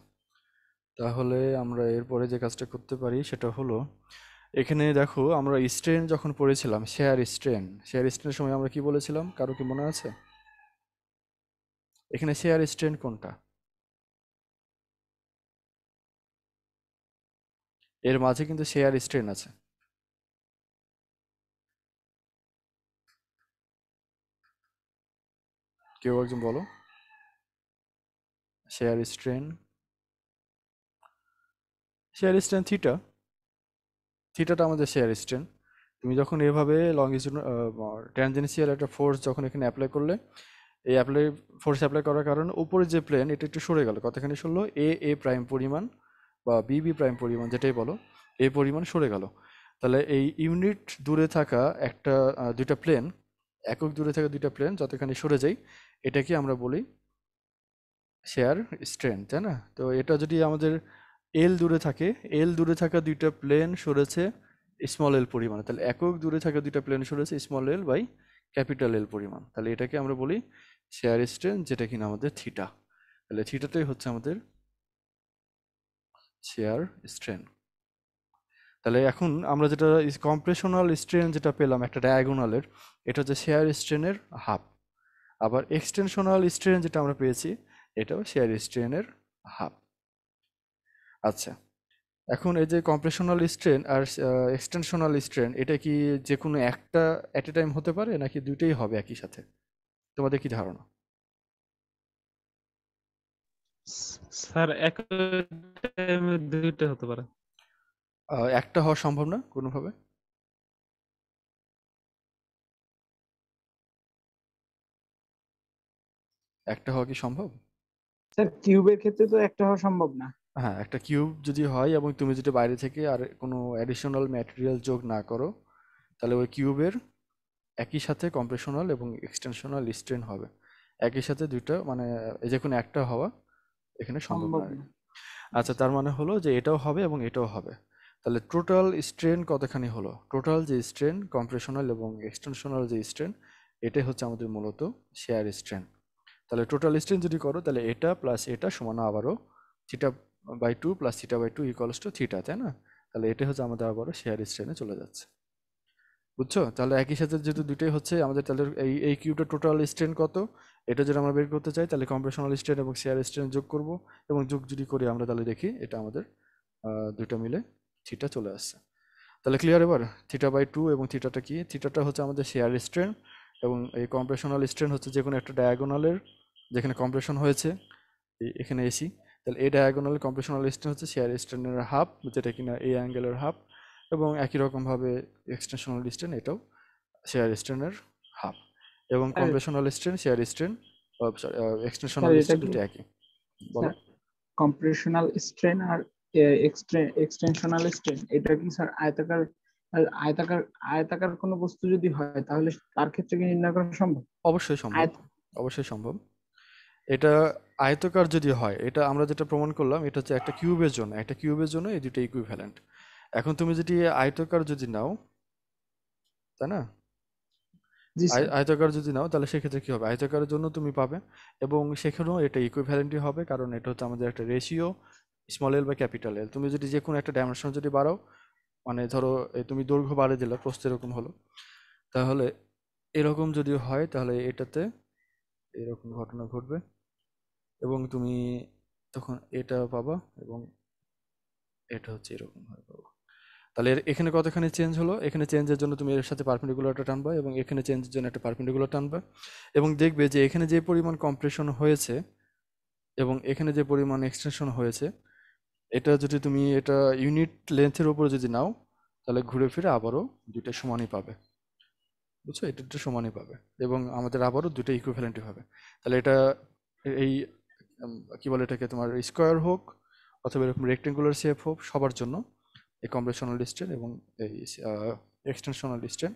তাহলে আমরা এরপরে যে কাজটা করতে পারি সেটা হলো, এখানে দেখো আমরা স্ট্রেন যখন পড়েছিলাম, শেয়ার স্ট্রেনের সময় আমরা কি বলেছিলাম, কারো কি মনে আছে? এখানে শেয়ার স্ট্রেন কোনটা? এর মাঝে কিন্তু শেয়ার স্ট্রেন আছে। কেউ একজন বলো। শেয়ার স্ট্রেন থিটা, থিটাটা আমাদের শেয়ার স্ট্রেন। তুমি যখন এভাবে লংজিটিউড ট্যানজেনশিয়াল একটা ফোর্স যখন এখানে অ্যাপ্লাই করলে, এই ফোর্স অ্যাপ্লাই করার কারণে উপরে যে প্লেন এটা একটু সরে গেল, কতখানি সরলো, এ প্রাইম পরিমাণ বা বি প্রাইম পরিমাণ যেটাই বলো, এই পরিমাণ সরে গেল। তাহলে এই ইউনিট দূরে থাকা দুইটা প্লেন, একক দূরে থাকা দুইটা প্লেন যতখানি সরে যায়, এটাকে আমরা বলি শেয়ার স্ট্রেন, তাই না? তো এটা যদি আমাদের এল দূরে থাকা দুইটা প্লেন সরেছে স্মল এল পরিমাণ, তাহলে একক দূরে থাকা দুইটা প্লেন সরেছে small L by capital L পরিমাণ, তাহলে এটাকে আমরা বলি শেয়ার স্ট্রেন, যেটা কিনা আমাদের থিটা। তাহলে থিটাটাই হচ্ছে আমাদের শেয়ার স্ট্রেন। তাহলে এখন আমরা যেটা কম্প্রেশনাল স্ট্রেন যেটা পেলাম একটা ডায়াগোনালের, এটা হচ্ছে শেয়ার স্ট্রেনের হাফ। আবার এক্সটেনশনাল স্ট্রেন যেটা আমরা পেয়েছি, এটাও শেয়ার স্ট্রেনের হাফ। আচ্ছা, এখন এই যে কম্প্রেশনাল স্ট্রেন আর এক্সটেনশনাল স্ট্রেন, এটা কি যে কোনো একটা অ্যাট এ টাইম হতে পারে নাকি দুইটাই হবে একই সাথে? তোমাদের কি ধারণা? স্যার এক টাইমে দুইটা হতে পারে। একটা হওয়া সম্ভব না কোনোভাবে? একটা হওয়া কি সম্ভব? স্যার কিউবের ক্ষেত্রে তো একটা হওয়া সম্ভব না। হ্যাঁ, একটা কিউব যদি হয় এবং তুমি যদি বাইরে থেকে আর কোনো অ্যাডিশনাল ম্যাটেরিয়াল যোগ না করো, তাহলে ওই কিউবের একই সাথে কম্প্রেশনাল এবং এক্সটেনশনাল স্ট্রেন হবে। একই সাথে দুইটা, মানে এই যে কোনো একটা হওয়া এখানে সম্ভব সম্ভব নয়। না। আচ্ছা, তার মানে হলো যে এটাও হবে এবং এটাও হবে। তাহলে টোটাল স্ট্রেন কতখানি হলো? টোটাল যে স্ট্রেন, কম্প্রেশনাল এবং এক্সটেনশনাল যে স্ট্রেন, এটাই হচ্ছে আমাদের মূলত শেয়ার স্ট্রেন। তাহলে টোটাল স্ট্রেন যদি করো, তাহলে এটা প্লাস এটা সমান আবারও theta by two plus theta by two equals to theta, তাই না? তাহলে এটা হচ্ছে আমাদের আবারও শেয়ার স্ট্রেনে চলে যাচ্ছে। বুঝছো? তাহলে একই সাথে যেহেতু দুইটাই হচ্ছে আমাদের, তাহলে এই কিউবটা টোটাল স্ট্রেন কত, এটা যদি আমরা বের করতে চাই, তাহলে কম্প্রেশনাল স্ট্রেন এবং শেয়ার স্ট্রেন যোগ করব, এবং যোগ যদি করি আমরা, তাহলে দেখি এটা আমাদের দুইটা মিলে থিটা চলে আসছে। তাহলে ক্লিয়ার এবার? থিটা বাই টু, এবং থিটাটা কি? থিটাটা হচ্ছে আমাদের শেয়ার স্ট্রেন, এবং এই কম্প্রেশনাল স্ট্রেন হচ্ছে যে কোনো একটা ডায়াগোনালের যেখানে কম্প্রেশন হয়েছে, এখানে এসি, তাহলে এই ডায়াগোনাল কম্প্রেশনাল স্ট্রেন হচ্ছে শেয়ার স্ট্রেনের হাফ, যেটা কিনা এই অ্যাঙ্গেলের হাফ, এবং একই রকমভাবে এক্সটেনশনাল স্ট্রেন এটাও শেয়ার স্ট্রেনের হাফ, এবং sir compressional strain, shear strain, extensional sir এটা স্ট্রেন কি দুটো একই। বলো। কম্প্রেশনাল স্ট্রেন আর এক্সটেনশনাল স্ট্রেন, এটা কি স্যার আয়তাকার, আয়তাকার আয়তাকার কোনো বস্তু যদি হয় তাহলে তার ক্ষেত্রে কি নির্ণয় করা সম্ভব? অবশ্যই সম্ভব, আয়ত অবশ্যই সম্ভব। এটা আয়তকার যদি হয়, এটা আমরা যেটা প্রমাণ করলাম, এটা হচ্ছে একটা কিউবের জন্য, এই দুটো ইকুইভ্যালেন্ট। এখন তুমি যদি আয়তকার যদি নাও, তাই না? জি স্যার। আয়তাকার যদি নাও, তাহলে সেক্ষেত্রে কি হবে, আয়তাকারের জন্য তুমি পাবে, এবং সেখানেও এটা ইকুইভ্যালেন্টই হবে, কারণ এটা হচ্ছে আমাদের একটা রেশিও স্মল এল বা ক্যাপিটাল এল। তুমি যদি যে কোনো একটা ডাইমেনশন যদি বাড়াও, মানে ধরো তুমি দৈর্ঘ্য বাড়িয়ে দিলে, প্রস্থ এরকম হলো, তাহলে এরকম যদি হয়, তাহলে এটাতে এরকম ঘটনা ঘটবে, এবং তুমি তখন এটা পাবা, এবং এটা হচ্ছে এরকম ভাবে পাবো। তাহলে এখানে কতখানি চেঞ্জ হলো, এখানে চেঞ্জের জন্য তুমি এর সাথে পারপেন্ডিকুলারটা টানবা, এবং এখানে চেঞ্জের জন্য একটা পারপেন্ডিকুলার টানবা, এবং দেখবে যে এখানে যে পরিমাণ কম্প্রেশন হয়েছে এবং এখানে যে পরিমাণ এক্সটেনশন হয়েছে, এটা যদি তুমি এটা ইউনিট লেন্থের উপরে যদি নাও, তাহলে ঘুরে ফিরে আবারও দুইটা সমানই পাবে। বুঝছো? এটা দুটো সমানই পাবে, এবং আমাদের আবারও দুটো ইকুইভ্যালেন্টই হবে। তাহলে এটা এই কি বলে এটাকে, তোমার স্কোয়ার হোক অথবা এরকম রেক্টেঙ্গুলার শেপ হোক, সবার জন্য এই কম্প্রেশনাল স্ট্রেন এবং এই এক্সটেনশনাল স্ট্রেন,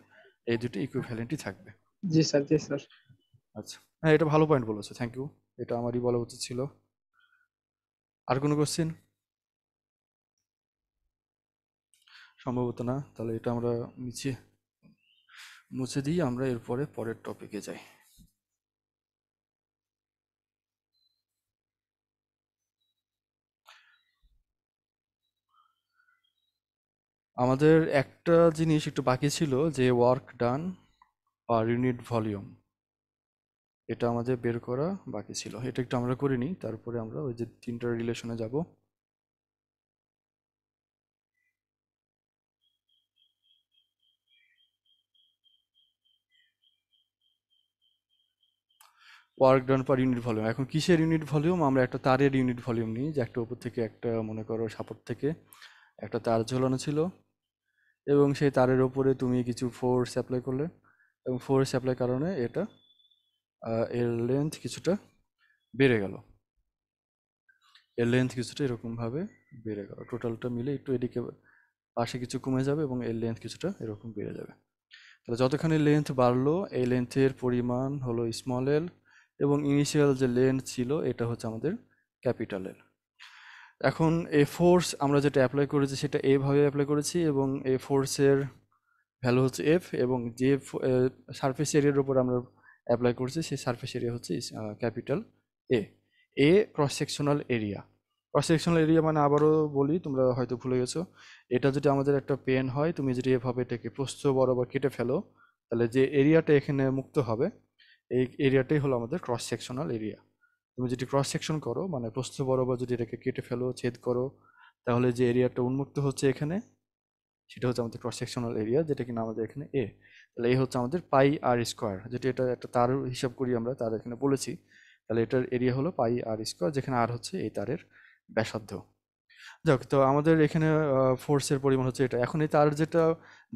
এই দুটো ইকুইভ্যালেন্টই থাকবে। জি স্যার, জি স্যার। আচ্ছা, হ্যাঁ এটা ভালো পয়েন্ট বলেছো, থ্যাংক ইউ, এটা আমারই বলা উচিত ছিল। আর কোনো কোশ্চেন? সম্ভবত না, তাহলে এটা আমরা মুছে দিই, আমরা এরপরে পরের টপিকে যাই। আমাদের একটা জিনিস একটু বাকি ছিল, যে work done per unit volume, এটা আমাদের বের করা বাকি ছিল, এটা একটু আমরা করে নিই, তারপরে আমরা ওই যে তিনটা রিলেশনে যাব। Work done per unit volume, এখন কিসের ইউনিট ভলিউম? আমরা একটা তারের ইউনিট ভলিউম নিই, যে একটা উপর থেকে একটা, মনে করো সাপোর্ট থেকে একটা তার ঝোলানো ছিল, এবং সেই তারের ওপরে তুমি কিছু ফোর্স অ্যাপ্লাই করলে, এবং ফোর্স অ্যাপ্লাই কারণে এটা এর লেন্থ কিছুটা বেড়ে গেল, এর লেন্থ কিছুটা এরকমভাবে বেড়ে গেল, টোটালটা মিলে একটু এদিকে পাশে কিছু কমে যাবে এবং এর লেন্থ কিছুটা এরকম বেড়ে যাবে। তাহলে যতখানি লেন্থ বাড়লো, এই লেন্থের পরিমাণ হলো স্মল এল, এবং ইনিশিয়াল যে লেন্থ ছিল এটা হচ্ছে আমাদের ক্যাপিটাল এল। এখন এই ফোর্স আমরা যেটা অ্যাপ্লাই করেছি সেটা এইভাবে অ্যাপ্লাই করেছি, এবং এই ফোর্সের ভ্যালু হচ্ছে এফ, এবং যে সারফেস এরিয়ার উপর আমরা অ্যাপ্লাই করছি সেই সারফেস এরিয়া হচ্ছে capital A. A cross sectional area. Cross sectional area মানে আবারও বলি, তোমরা হয়তো ভুলে গেছো, এটা যদি আমাদের একটা পেন হয়, তুমি যদি এভাবে এটাকে প্রস্থ বরাবর কেটে ফেলো, তাহলে যে এরিয়াটা এখানে মুক্ত হবে, এই এরিয়াটাই হলো আমাদের ক্রস সেকশনাল এরিয়া। তুমি যদি ক্রস সেকশন করো, মানে প্রস্থ বরাবর যদি এটাকে কেটে ফেলো, ছেদ করো, তাহলে যে এরিয়াটা উন্মুক্ত হচ্ছে এখানে, সেটা হচ্ছে আমাদের ক্রস সেকশনাল এরিয়া, যেটা কিনা আমাদের এখানে এ। তাহলে এই হচ্ছে আমাদের পাই আর স্কোয়ার, যেটা এটা একটা তার হিসাব করি আমরা, তার এখানে বলেছি। তাহলে এটার এরিয়া হলো পাই আর স্কোয়ার, যেখানে আর হচ্ছে এই তারের ব্যাসার্ধ। যাক, তো আমাদের এখানে ফোর্সের পরিমাণ হচ্ছে এটা। এখন এই তার যেটা,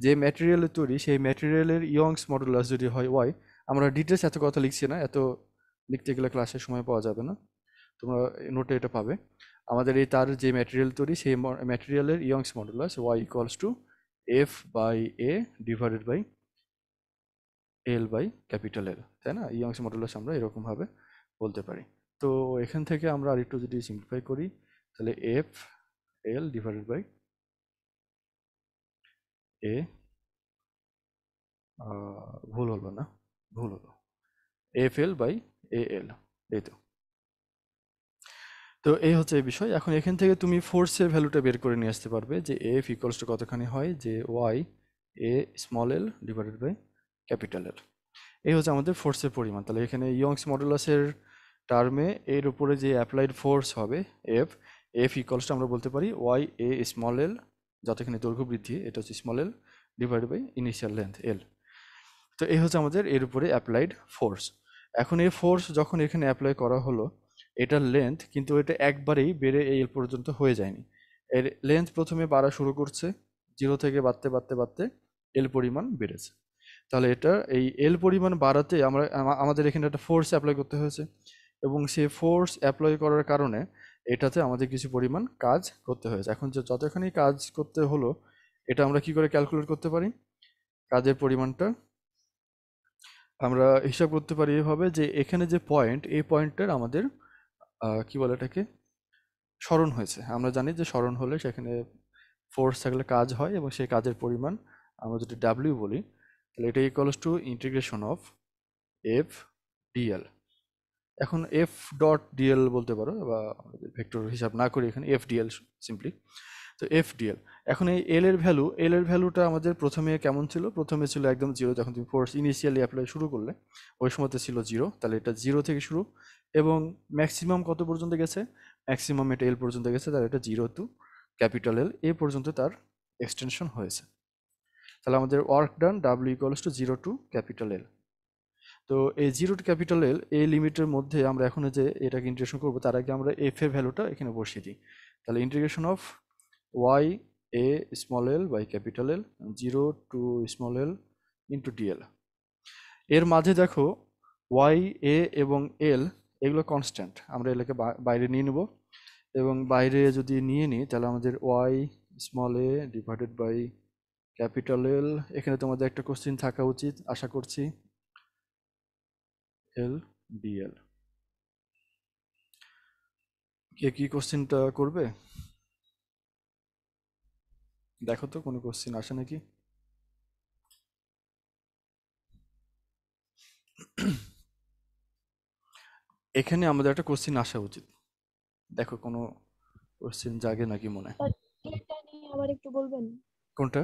যে ম্যাটেরিয়ালের তৈরি, সেই ম্যাটেরিয়ালের ইয়ংস মডুলাস যদি হয় ওয়াই, আমরা ডিটেলস এত কথা লিখছি না, এত লিখতে গেলে ক্লাসে সময় পাওয়া যাবে না, তোমরা নোটে এটা পাবে। আমাদের এই তার যে ম্যাটেরিয়াল তৈরি, সেই ম্যাটেরিয়ালের Young's modulus Y equals to F by A divided by L by capital L, তাই না? ইয়ংস মডুলাস আমরা এরকমভাবে বলতে পারি। তো এখান থেকে আমরা আরেকটু যদি সিম্পলিফাই করি, তাহলে এফ এল ডিভাইডেড বাই এ, ভুল হলো না, ভুল হলো, এফ এল বাই এ এল, এই তো। তো এই হচ্ছে এই বিষয়। এখন এখান থেকে তুমি ফোর্সের ভ্যালুটা বের করে নিয়ে আসতে পারবে, যে এফ ইকুয়ালস টু কতখানি হয়, যে Y A small L divided by capital L. এই হচ্ছে আমাদের ফোর্সের পরিমাণ। তাহলে এখানে ইয়ংস মডুলাসের টার্মে এর উপরে যে অ্যাপ্লাইড ফোর্স হবে এফ, এফ ইকুয়ালস টু আমরা বলতে পারি ওয়াই এ স্মল এল, যতখানি দৈর্ঘ্য বৃদ্ধি, এটা হচ্ছে small L divided by initial length L. তো এই হচ্ছে আমাদের এর উপরে অ্যাপ্লাইড ফোর্স। এখন এই ফোর্স যখন এখানে অ্যাপ্লাই করা হলো, এটার লেন্থ কিন্তু এটা একবারেই বেড়ে এই এল পর্যন্ত হয়ে যায়নি, এর লেন্থ প্রথমে বাড়া শুরু করছে, জিরো থেকে বাড়তে বাড়তে বাড়তে এল পরিমাণ বেড়েছে। তাহলে এটা এই এল পরিমাণ বাড়াতে আমাদের এখানে একটা ফোর্স অ্যাপ্লাই করতে হয়েছে, এবং সেই ফোর্স অ্যাপ্লাই করার কারণে এটাতে আমাদের কিছু পরিমাণ কাজ করতে হয়েছে। এখন যে যতখানি কাজ করতে হলো, এটা আমরা কি করে ক্যালকুলেট করতে পারি? কাজের পরিমাণটা আমরা হিসাব করতে পারি এভাবে, যে এখানে যে পয়েন্ট, এই পয়েন্টটার আমাদের কি বলে এটাকে, স্মরণ হয়েছে। আমরা জানি যে স্মরণ হলে সেখানে ফোর্স থাকলে কাজ হয়, এবং সেই কাজের পরিমাণ আমরা যদি ডাব্লিউ বলি, তাহলে এটা equals to integration of F DL. এখন এফ ডট ডিএল বলতে পারো, বা ভেক্টর হিসাব না করি এখানে এফ ডিএল সিম্পলি। তো এফ ডিএল, এখন এই এল এর ভ্যালুটা আমাদের প্রথমে কেমন ছিল? প্রথমে ছিল একদম জিরো, যখন তুমি ফোর্স ইনিশিয়ালি অ্যাপ্লাই শুরু করলে ওই সময়তে ছিল জিরো, তাহলে এটা জিরো থেকে শুরু, এবং ম্যাক্সিমাম কত পর্যন্ত গেছে? ম্যাক্সিমাম এটা এল পর্যন্ত গেছে, তাহলে এটা জিরো টু ক্যাপিটাল এল এ পর্যন্ত তার এক্সটেনশন হয়েছে। তাহলে আমাদের work done W equals to zero to capital L. তো এই জিরো টু ক্যাপিটাল এল এই লিমিটের মধ্যে আমরা এখন যে এটাকে ইন্টিগ্রেশন করবো, তার আগে আমরা এফ এর ভ্যালুটা এখানে বসিয়ে দিই। তাহলে integration of Y A small L by capital L, zero to small L into DL. এর মাঝে দেখো ওয়াই এ এবং এল এগুলো কনস্ট্যান্ট, আমরা এটাকে বাইরে নিয়ে নেব, এবং বাইরে যদি নিয়ে নিই তাহলে আমাদের Y small A divided by capital L. এখানে তোমাদের একটা কোশ্চিন থাকা উচিত আশা করছি, এল ডিএল। কে কি কোশ্চেনটা করবে দেখো তো, কোনো কোশ্চেন আসে নাকি? এখানে আমাদের একটা কোশ্চেন আসা উচিত, দেখো কোনো কোশ্চেন জাগে নাকি মনে। স্যার এটা নিয়ে আবার একটু বলবেন? কোনটা?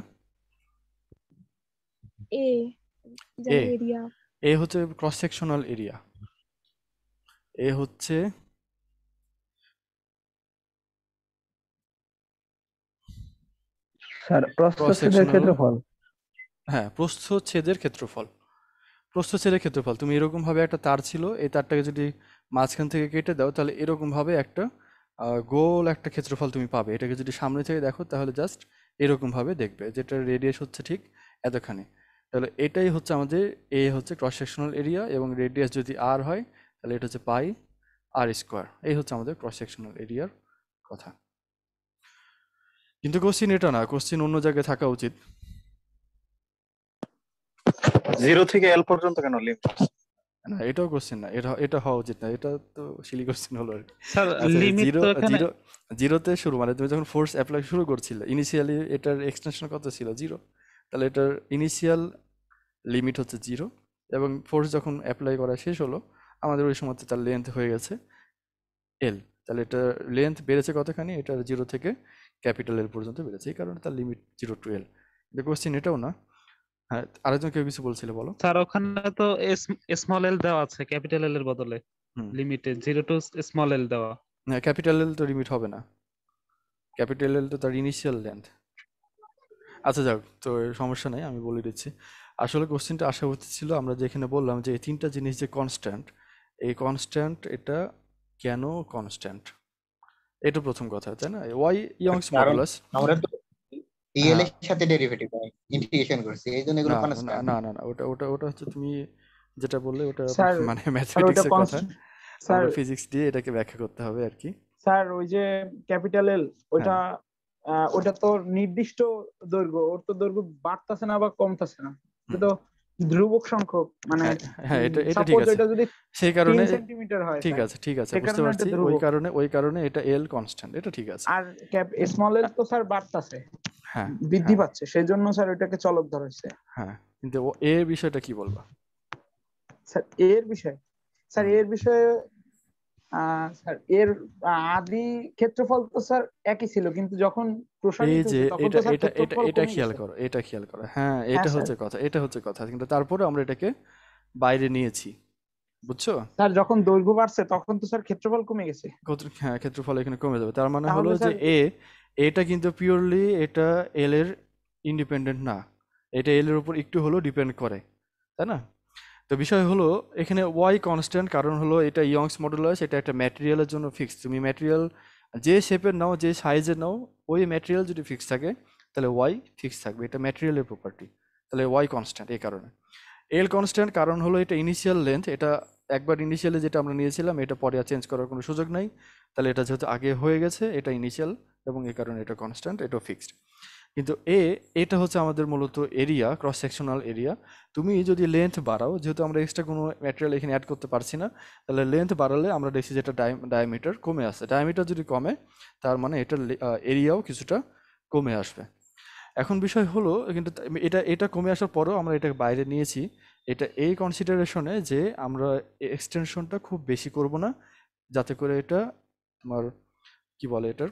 এ এ যেমন এরিয়া। এ হচ্ছে ক্রস সেকশনাল এরিয়া। এ হচ্ছে স্যার ক্রস প্রস্থচ্ছেদের সেকশনাল, ক্ষেত্রফল। হ্যাঁ প্রস্থচ্ছেদের ক্ষেত্রফল। প্রস্থচ্ছেদের ক্ষেত্রফল, তুমি এরকম ভাবে একটা তার ছিল, এই তারটাকে যদি মাঝখান থেকে কেটে দাও তাহলে এরকম ভাবে একটা গোল একটা ক্ষেত্রফল তুমি পাবে। এটাকে যদি সামনে থেকে দেখো তাহলে জাস্ট এরকম ভাবে দেখবে, যেটা রেডিয়াস হচ্ছে ঠিক এতখানি। তাহলে এটাই হচ্ছে আমাদের এ হচ্ছে ক্রস সেকশনাল এরিয়া, এবং রেডিয়াস যদি আর হয় তাহলে এটা হচ্ছে পাই আর স্কোয়ার। এই হচ্ছে আমাদের ক্রস সেকশনাল এরিয়ার কথা। কিন্তু কোশ্চিন এটা না, কোশ্চিন অন্য জায়গায় থাকা উচিত। 0 থেকে L পর্যন্ত কেন লিমিট? না এটাও কোশ্চেন না, এটা এটা হওয়া উচিত না, এটা তো সিলি কোশ্চেন হলো আর কি। স্যার আচ্ছা লিমিট জিরো তো এখানে জিরো জিরোতে শুরু, মানে তুমি যখন ফোর্স অ্যাপ্লাই শুরু করছিলে ইনিশিয়ালি এটার এক্সটেনশন কত ছিল? 0। তাহলে এটার ইনিশিয়াল লিমিট হচ্ছে 0, এবং ফোর্স যখন অ্যাপ্লাই করা শেষ হলো আমাদের ওই সময়তে তার লেন্থ হয়ে গেছে এল। তাহলে এটা লেন্থ বেড়েছে কতখানি? এটা 0 থেকে ক্যাপিটাল এল পর্যন্ত বেড়েছে, এই কারণে তার লিমিট 0 to L। কিন্তু কোশ্চেন এটাও না। হ্যাঁ আরেকজন কেউ কিছু বলছিল, বলো। স্যার ওখানে তো স্মল এল দেওয়া আছে ক্যাপিটাল এল এর বদলে, হুম, লিমিটে 0 টু স্মল এল দেওয়া। ক্যাপিটাল এল তো লিমিট হবে না, ক্যাপিটাল এল তো তার ইনিশিয়াল লেন্থ। আচ্ছা যাক, তো এর সমস্যা নেই, আমি বলে দিচ্ছি। আসলে কোশ্চেনটা আসা উচিত ছিল, আমরা যেখানে বললাম যে এই তিনটা জিনিস যে কনস্ট্যান্ট, এই কনস্ট্যান্ট এটা কেন কনস্ট্যান্ট, এটা প্রথম কথা, তাই না? ওয়াই ইয়ংস কারণ মডুলাস। আমরা তো ডিএল হ্যাঁ, এর সাথে ডেরিভেটিভ ইন্টিগ্রেশন করছি, এই জন্য এগুলো না না কনস্ট্যান্ট। না না না, ওটা ওটা ওটা হচ্ছে তুমি যেটা বললে ওটা স্যার মানে স্যার ওইটা ম্যাথমেটিক্সের কথা, স্যার আমরা ফিজিক্স দিয়ে এটাকে ব্যাখ্যা করতে হবে আর কি। স্যার ওই যে ক্যাপিটাল এল ওইটা হ্যাঁ ওইটা তো নির্দিষ্ট দৈর্ঘ্য, ওর তো দৈর্ঘ্য বাড়তাছে না বা কমতাছে না, এটা হুম, তো ধ্রুবক সংখ্যক, মানে হ্যাঁ হ্যাঁ, এটা এটা ঠিক সাপোজ আছে, এটা যদি সেই কারণে 3 সেন্টিমিটার হয় ঠিক স্যার, আছে ঠিক আছে, সে বুঝতে কারণে পারছি, এটা ধ্রুবক। ওই কারণে এটা এল কনস্ট্যান্ট, এটা ঠিক আছে। আর স্মল এল তো স্যার বাড়তাছে, হ্যাঁ বৃদ্ধি হ্যাঁ পাচ্ছে, সেই জন্য স্যার ওইটাকে চলক ধরা হয়েছে। হ্যাঁ, কিন্তু এর বিষয়টা কি বলবা? স্যার এর বিষয়ে স্যার হুম, এর বিষয়ে স্যার এর আদি ক্ষেত্রফল তো স্যার একই ছিল, কিন্তু যখন এই প্রসারিত যে হয়েছে তখন তো এটা স্যার এটা এটা ক্ষেত্রফল এটা কমে খেয়াল গেছে। করো, এটা খেয়াল করো, হ্যাঁ হ্যাঁ এটা স্যার, হচ্ছে কথা, এটা হচ্ছে কথা, কিন্তু তারপরে আমরা এটাকে বাইরে নিয়েছি, বুঝছো? স্যার যখন দৈর্ঘ্য বাড়ছে তখন তো স্যার ক্ষেত্রফল কমে গেছে। হ্যাঁ ক্ষেত্রফল এখানে কমে যাবে, তার মানে হলো তাহলে যে স্যার এটা কিন্তু পিওরলি এটা এল এর ইন্ডিপেন্ডেন্ট না, এটা এল এর উপর একটু হলেও ডিপেন্ড করে, তাই না? তো বিষয় হলো এখানে ওয়াই কনস্ট্যান্ট, কারণ হলো এটা ইয়ংস মডুলাস, এটা একটা ম্যাটেরিয়ালের জন্য ফিক্স। তুমি ম্যাটেরিয়াল যে শেপের নাও, যে সাইজের নাও, ওই ম্যাটেরিয়াল যদি ফিক্স থাকে তাহলে ওয়াই ফিক্স থাকবে, এটা ম্যাটেরিয়ালের প্রপার্টি। তাহলে ওয়াই কনস্ট্যান্ট এই কারণে। এল কনস্ট্যান্ট কারণ হলো এটা ইনিশিয়াল লেন্থ, এটা একবার ইনিশিয়ালি যেটা আমরা নিয়েছিলাম এটা পরে আর চেঞ্জ করার কোনো সুযোগ নাই, তাহলে এটা যেহেতু আগে হয়ে গেছে এটা ইনিশিয়াল, এবং এই কারণে এটা কনস্ট্যান্ট, এটা ফিক্সড। কিন্তু এটা হচ্ছে আমাদের মূলত এরিয়া, ক্রস সেকশনাল এরিয়া। তুমি যদি লেন্থ বাড়াও, যেহেতু আমরা এক্সট্রা কোনো ম্যাটেরিয়াল এখানে অ্যাড করতে পারছি না, তাহলে লেন্থ বাড়ালে আমরা দেখছি যেটা ডায়ামিটার কমে আসছে, ডায়ামিটার যদি কমে তার মানে এটার এরিয়াও কিছুটা কমে আসবে। এখন বিষয় হলো কিন্তু এটা এটা কমে আসার পরেও আমরা এটাকে বাইরে নিয়েছি, এটা এই কনসিডারেশনে যে আমরা এক্সটেনশনটা খুব বেশি করব না, যাতে করে এটা তোমার কি বলে এটার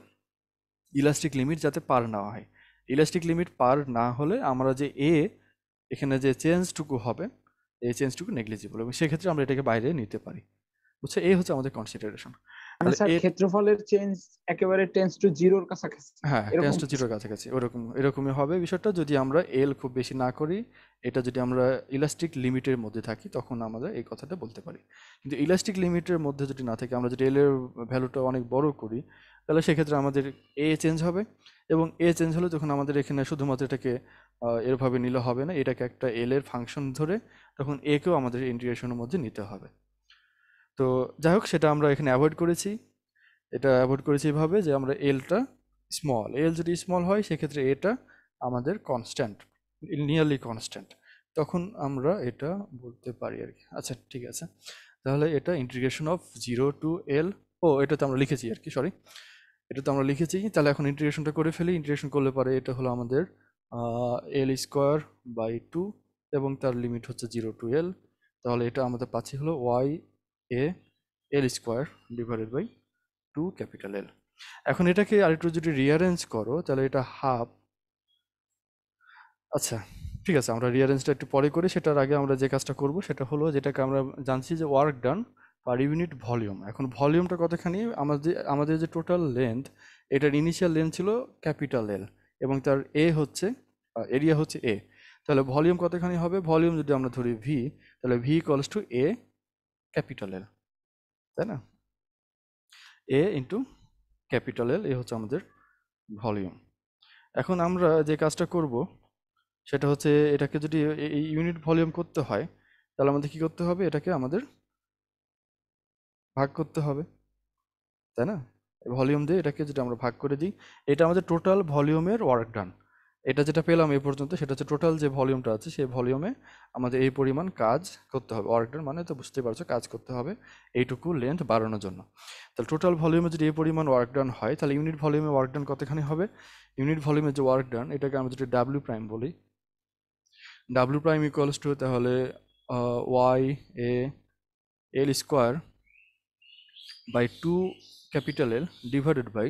ইলাস্টিক লিমিট যাতে পার না হয়। ইলাস্টিক লিমিট পার না হলে আমরা যে এখানে যে চেঞ্জটুকু হবে এই চেঞ্জটুকু নেগলিজিবল, এবং সেক্ষেত্রে আমরা এটাকে বাইরে নিতে পারি, বুঝছো? এই হচ্ছে আমাদের কনসিডারেশন। মানে তাহলে স্যার ক্ষেত্রফলের চেঞ্জ একেবারে টেন্স টু জিরোর কাছাকাছি, হ্যাঁ টেন্স এরকম টু কিছু। জিরোর কাছাকাছি, এরকমই হবে বিষয়টা, যদি আমরা এল খুব বেশি না করি, এটা যদি আমরা ইলাস্টিক লিমিটের মধ্যে থাকি তখন আমরা এই কথাটা বলতে পারি। কিন্তু ইলাস্টিক লিমিটের মধ্যে যদি না থাকি, আমরা যদি এল এর ভ্যালুটা অনেক বড় করি, তাহলে সেক্ষেত্রে আমাদের চেঞ্জ হবে, এবং চেঞ্জ হলে তখন আমাদের এখানে শুধুমাত্র এটাকে এরভাবে নিলে হবে না, এটাকে একটা এল এর ফাংশন ধরে তখন কেও আমাদের ইন্টিগ্রেশনের মধ্যে নিতে হবে। তো যাই হোক, সেটা আমরা এখানে অ্যাভয়েড করেছি। এটা অ্যাভয়েড করেছি এভাবে যে আমরা এলটা স্মল, এল যদি স্মল হয় সেক্ষেত্রে এটা আমাদের কনস্ট্যান্ট, নিয়ারলি কনস্ট্যান্ট, তখন আমরা এটা বলতে পারি আর কি। আচ্ছা ঠিক আছে, তাহলে এটা ইন্টিগ্রেশন অফ 0 টু এল, ও এটা তো আমরা লিখেছি আর কি, সরি, এটা তো আমরা লিখেছি। তাহলে এখন ইন্টিগ্রেশনটা করে ফেলি। ইন্টিগ্রেশন করলে পরে এটা হলো আমাদের এল স্কোয়ার বাই 2 এবং তার লিমিট হচ্ছে 0 টু এল। তাহলে এটা আমাদের পাচ্ছি হলো Y A L square divided by 2 capital L. এখন এটাকে আরেকটু যদি রিঅ্যারেঞ্জ করো তাহলে এটা হাফ, আচ্ছা ঠিক আছে, আমরা রিঅ্যারেঞ্জটা একটু পরে করি। সেটার আগে আমরা যে কাজটা করব সেটা হলো, যেটাকে আমরা জানছি যে work done per unit volume. এখন ভলিউমটা কতখানি, আমাদের যে টোটাল লেন্থ, এটার ইনিশিয়াল লেন্থ ছিল ক্যাপিটাল এল এবং তার এ হচ্ছে এরিয়া হচ্ছে এ। তাহলে ভলিউম কতখানি হবে, ভলিউম যদি আমরা ধরি ভি, তাহলে V equals to A capital L, তাই না? এ ইন্টু ক্যাপিটাল এল, এ হচ্ছে আমাদের ভলিউম। এখন আমরা যে কাজটা করব সেটা হচ্ছে, এটাকে যদি এই ইউনিট ভলিউম করতে হয় তাহলে আমাদের কি করতে হবে, এটাকে আমাদের ভাগ করতে হবে, তাই না? ভলিউম দিয়ে এটাকে যদি আমরা ভাগ করে দিই, এটা আমাদের টোটাল ভলিউমের ওয়ার্ক ডান। এটা যেটা পেলাম এই পর্যন্ত সেটা হচ্ছে টোটাল যে ভলিউমটা আছে সেই ভলিউমে আমাদের এই পরিমাণ কাজ করতে হবে। ওয়ার্ক ডান মানে তো বুঝতে পারছো, কাজ করতে হবে এইটুকু লেন্থ বাড়ানোর জন্য। তাহলে টোটাল ভলিউমে যদি এই পরিমাণ ওয়ার্ক ডান হয় তাহলে ইউনিট ভলিউমে ওয়ার্ক ডান কতখানি হবে? ইউনিট ভলিউমের যে ওয়ার্ক ডান, এটাকে আমরা যদি ডাব্লিউ প্রাইম বলি, ডাব্লিউ প্রাইম ইকুয়ালস টু তাহলে Y A L square by 2 capital L divided by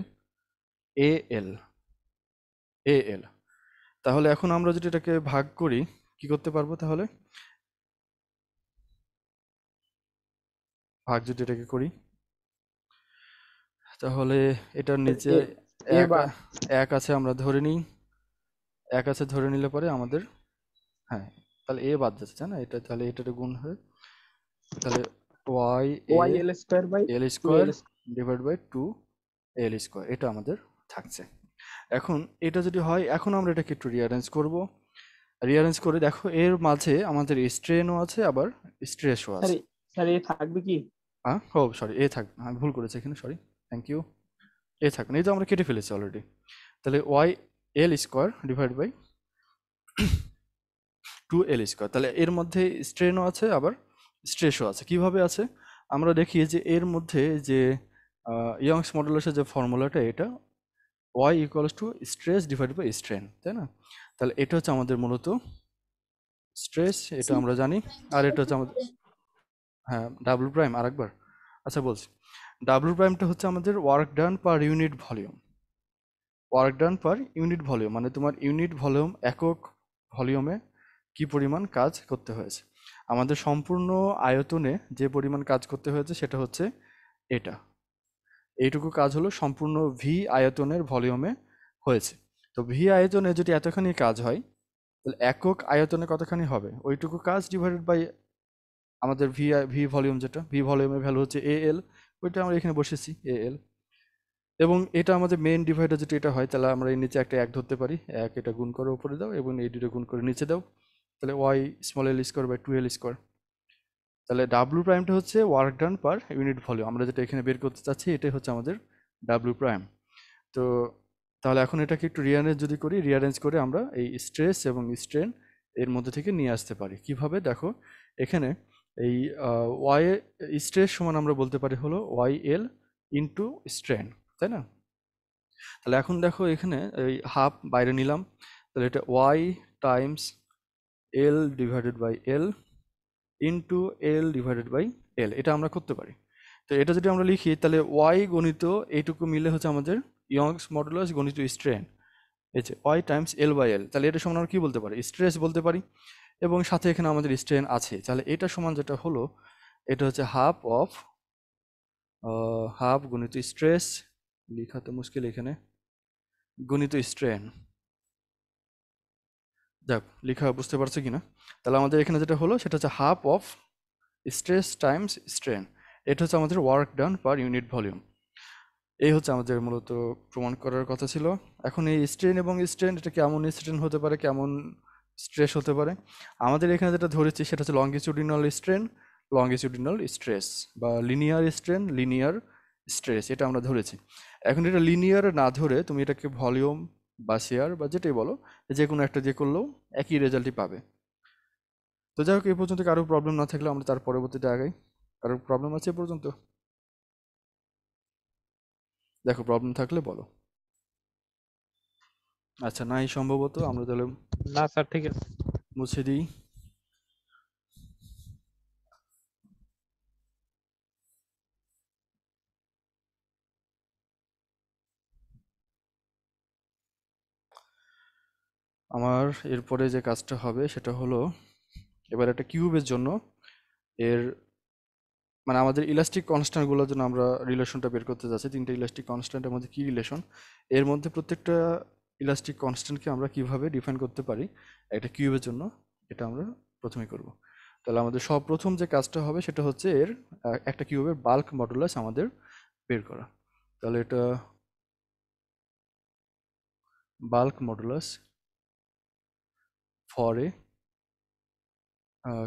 A L, A L. তাহলে এখন আমরা যদি এটাকে ভাগ করি কি করতে পারবো, তাহলে ভাগ যদি এটাকে করি তাহলে এটার নিচে এ এক বা এক আছে, আমরা ধরে নিই এক আছে, ধরে নিলে পরে আমাদের, হ্যাঁ তাহলে এ বাদ যাচ্ছে না, এটা তাহলে এটাতে গুণ হয়, তাহলে Y Y L square by L 2 square L divide by 2 L square, এটা আমাদের থাকছে। এখন এটা যদি হয়, এখন আমরা এটাকে একটু রিঅ্যারেঞ্জ করব। রিঅ্যারেঞ্জ করে দেখো এর মাঝে আমাদের স্ট্রেনও আছে আবার স্ট্রেসও স্যার আছে। স্যার এ থাকবে কি? হ্যাঁ, ও সরি, এ থাকবে, আমি ভুল করেছি এখানে, সরি, থ্যাংক ইউ। এ থাকবে না, এই তো আমরা কেটে ফেলেছি অলরেডি। তাহলে Y L square divide by 2 L square, তাহলে এর মধ্যে স্ট্রেনও আছে আবার স্ট্রেসও আছে। কিভাবে আছে আমরা দেখি যে এর মধ্যে যে ইয়ংস মডুলাসের যে ফর্মুলাটা, এটা Y equals to stress divide by strain, তাই না? তাহলে এটা হচ্ছে আমাদের মূলত স্ট্রেস, এটা আমরা জানি। আর এটা হচ্ছে আমাদের, হ্যাঁ ডাব্লিউ প্রাইম আরেকবার, আচ্ছা বলছি, ডাব্লিউ প্রাইমটা হচ্ছে আমাদের work done per unit volume. Work done per unit volume মানে তোমার ইউনিট ভলিউম, একক ভলিউমে কি পরিমাণ কাজ করতে হয়েছে। আমাদের সম্পূর্ণ আয়তনে যে পরিমাণ কাজ করতে হয়েছে সেটা হচ্ছে এটা, এইটুকু কাজ হলো সম্পূর্ণ ভি আয়তনের ভলিউমে হয়েছে। তো ভি আয়তনে যদি এতখানি কাজ হয় তাহলে একক আয়তনে কতখানি হবে, ওইটুকু কাজ ডিভাইডেড বাই আমাদের ভি ভলিউম, যেটা ভি ভলিউমের ভ্যালু হচ্ছে এ এল, ওইটা আমরা এখানে বসেছি এ এল। এবং এটা আমাদের মেইন ডিভাইডার যদি এটা হয় তাহলে আমরা এই নিচে একটা এক ধরতে পারি, এক এটা গুণ করে উপরে দাও এবং এই দুটো গুণ করে নিচে দাও, তাহলে Y small L square by 2 L square. তাহলে ডাব্লিউ প্রাইমটা হচ্ছে work done per unit volume, আমরা যেটা এখানে বের করতে চাচ্ছি এটাই হচ্ছে আমাদের ডাব্লিউ প্রাইম। তো তাহলে এখন এটাকে একটু রিঅ্যারেঞ্জ যদি করি, রিঅ্যারেঞ্জ করে আমরা এই স্ট্রেস এবং স্ট্রেন এর মধ্যে থেকে নিয়ে আসতে পারি। কিভাবে দেখো, এখানে এই ওয়াই স্ট্রেস সমান আমরা বলতে পারি হলো ওয়াই এল ইন্টু স্ট্রেন, তাই না? তাহলে এখন দেখো এখানে এই হাফ বাইরে নিলাম, তাহলে এটা Y times L divided by L into L divided by L, এটা আমরা করতে পারি। তো এটা যদি আমরা লিখি তাহলে ওয়াই গণিত এইটুকু মিলে হচ্ছে আমাদের ইয়ংস মডুলাস গণিত স্ট্রেন, এই যে Y times L by L, তাহলে এটা সমান আমরা কি বলতে পারি, স্ট্রেস বলতে পারি। এবং সাথে এখানে আমাদের স্ট্রেন আছে, তাহলে এটা সমান যেটা হলো এটা হচ্ছে হাফ গণিত স্ট্রেস, লেখা তো মুশকিল এখানে, গণিত স্ট্রেন, যাক লেখা বুঝতে পারছো কিনা। তাহলে আমাদের এখানে যেটা হলো সেটা হচ্ছে half of stress Times strain, এটা হচ্ছে আমাদের work done per unit volume. এই হচ্ছে আমাদের মূলত প্রমাণ করার কথা ছিল। এখন এই স্ট্রেন এবং স্ট্রেন, এটা কেমন স্ট্রেন হতে পারে, কেমন স্ট্রেস হতে পারে, আমাদের এখানে যেটা ধরেছি সেটা হচ্ছে লঙ্গিটিউডিনাল স্ট্রেন, লঙ্গিটিউডিনাল স্ট্রেস, বা লিনিয়ার স্ট্রেন, লিনিয়ার স্ট্রেস, এটা আমরা ধরেছি। এখন এটা লিনিয়ার না ধরে তুমি এটাকে ভলিউম বা শেয়ার বা যেটাই বলো, যে কোনো একটা দিয়ে করলেও একই রেজাল্টই পাবে। তো যাই হোক, এই পর্যন্ত কারো প্রবলেম না থাকলে আমরা তার পরবর্তীতে আগাই। কারোর প্রবলেম আছে এ পর্যন্ত? দেখো প্রবলেম থাকলে বলো। আচ্ছা নাই সম্ভবত, আমরা তাহলে না স্যার ঠিক আছে। মুছে দিই। আমার এরপরে যে কাজটা হবে সেটা হলো, এবার একটা কিউবের জন্য এর মানে আমাদের ইলাস্টিক কনস্ট্যান্টগুলোর জন্য আমরা রিলেশনটা বের করতে যাচ্ছি। তিনটা ইলাস্টিক কনস্ট্যান্টের মধ্যে কি রিলেশন, এর মধ্যে প্রত্যেকটা ইলাস্টিক কনস্ট্যান্টকে আমরা কিভাবে ডিফাইন করতে পারি একটা কিউবের জন্য, এটা আমরা প্রথমে করব। তাহলে আমাদের সব প্রথম যে কাজটা হবে সেটা হচ্ছে এর একটা কিউবের বাল্ক মডুলাস আমাদের বের করা। তাহলে এটা bulk modulus for a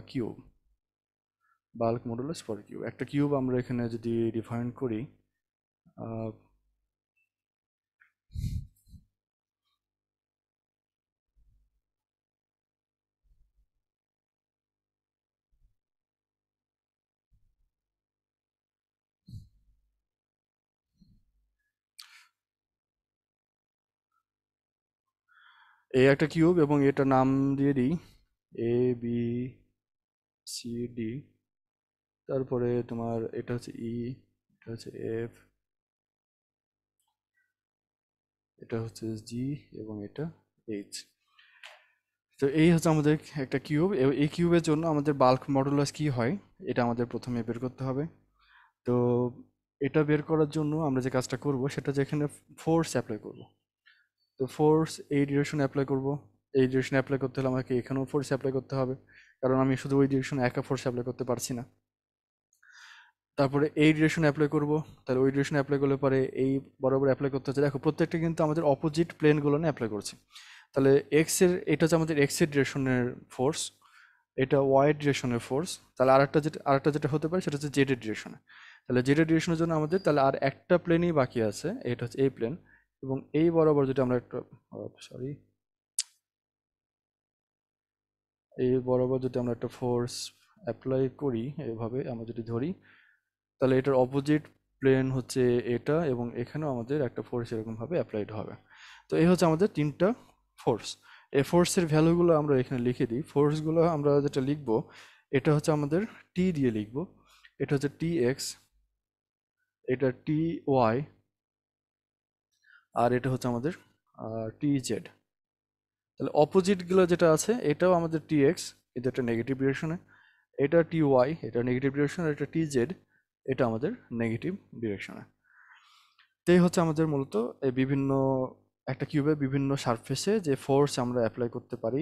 cube, bulk modulus for cube. একটা কিউব আমরা এখানে যদি ডিফাইন করি, আহ, এই একটা কিউব এবং এটা নাম দিয়ে দিই এ বি সি ডি, তারপরে তোমার এটা হচ্ছে ই, এটা হচ্ছে এফ, এটা হচ্ছে জি এবং এটা এইচ। তো এই হচ্ছে আমাদের একটা কিউব। এই কিউবের জন্য আমাদের বাল্ক মডুলাস কি হয় এটা আমাদের প্রথমে বের করতে হবে। তো এটা বের করার জন্য আমরা যে কাজটা করব সেটা যেখানে ফোর্স অ্যাপ্লাই করব, তো ফোর্স এই ডিরেকশনে অ্যাপ্লাই করব। এই ডিরেকশনে অ্যাপ্লাই করতে হলে আমাকে এখানেও ফোর্স অ্যাপ্লাই করতে হবে, কারণ আমি শুধু ওই ডিরেকশনে একা ফোর্স অ্যাপ্লাই করতে পারছি না। তারপরে এই ডিরেকশনে অ্যাপ্লাই করব, তাহলে ওই ডিরেকশনে অ্যাপ্লাই করলে পরে এই বরাবর অ্যাপ্লাই করতে হচ্ছে। দেখো প্রত্যেকটা কিন্তু আমাদের অপোজিট প্লেনগুলো নিয়ে অ্যাপ্লাই করছি। তাহলে এক্স এর, এটা হচ্ছে আমাদের এক্স এর ডিরেকশনের ফোর্স, এটা ওয়াই ডিরেকশনের ফোর্স। তাহলে আরেকটা যেটা হতে পারে সেটা হচ্ছে জেড এর ডিরেকশনে। তাহলে জেড এর ডিরেকশনের জন্য আমাদের তাহলে আর একটা প্লেনই বাকি আছে, এটা হচ্ছে এই প্লেন। এবং এই বরাবর যদি আমরা একটা সরি এই বরাবর যদি আমরা একটা ফোর্স অ্যাপ্লাই করি, এভাবে আমরা যদি ধরি, তাহলে এটার অপোজিট প্লেন হচ্ছে এটা, এবং এখানেও আমাদের একটা ফোর্স এরকমভাবে অ্যাপ্লাইড হবে। তো এই হচ্ছে আমাদের তিনটা ফোর্স। এই ফোর্সের ভ্যালুগুলো আমরা এখানে লিখে দিই। ফোর্সগুলো আমরা যেটা লিখব এটা হচ্ছে আমাদের টি দিয়ে লিখব, এটা হচ্ছে টি এক্স, এটা টি ওয়াই, আর এটা হচ্ছে আমাদের টি জেড। তাহলে অপোজিটগুলো যেটা আছে এটাও আমাদের টি এক্স, এটা একটা নেগেটিভ ডিরেকশনে, এটা টি ওয়াই, এটা নেগেটিভ ডিরেকশন, এটা টি জেড, এটা আমাদের নেগেটিভ ডিরেকশনে। তো এই হচ্ছে আমাদের মূলত এই বিভিন্ন একটা কিউবে বিভিন্ন সারফেসে যে ফোর্স আমরা অ্যাপ্লাই করতে পারি,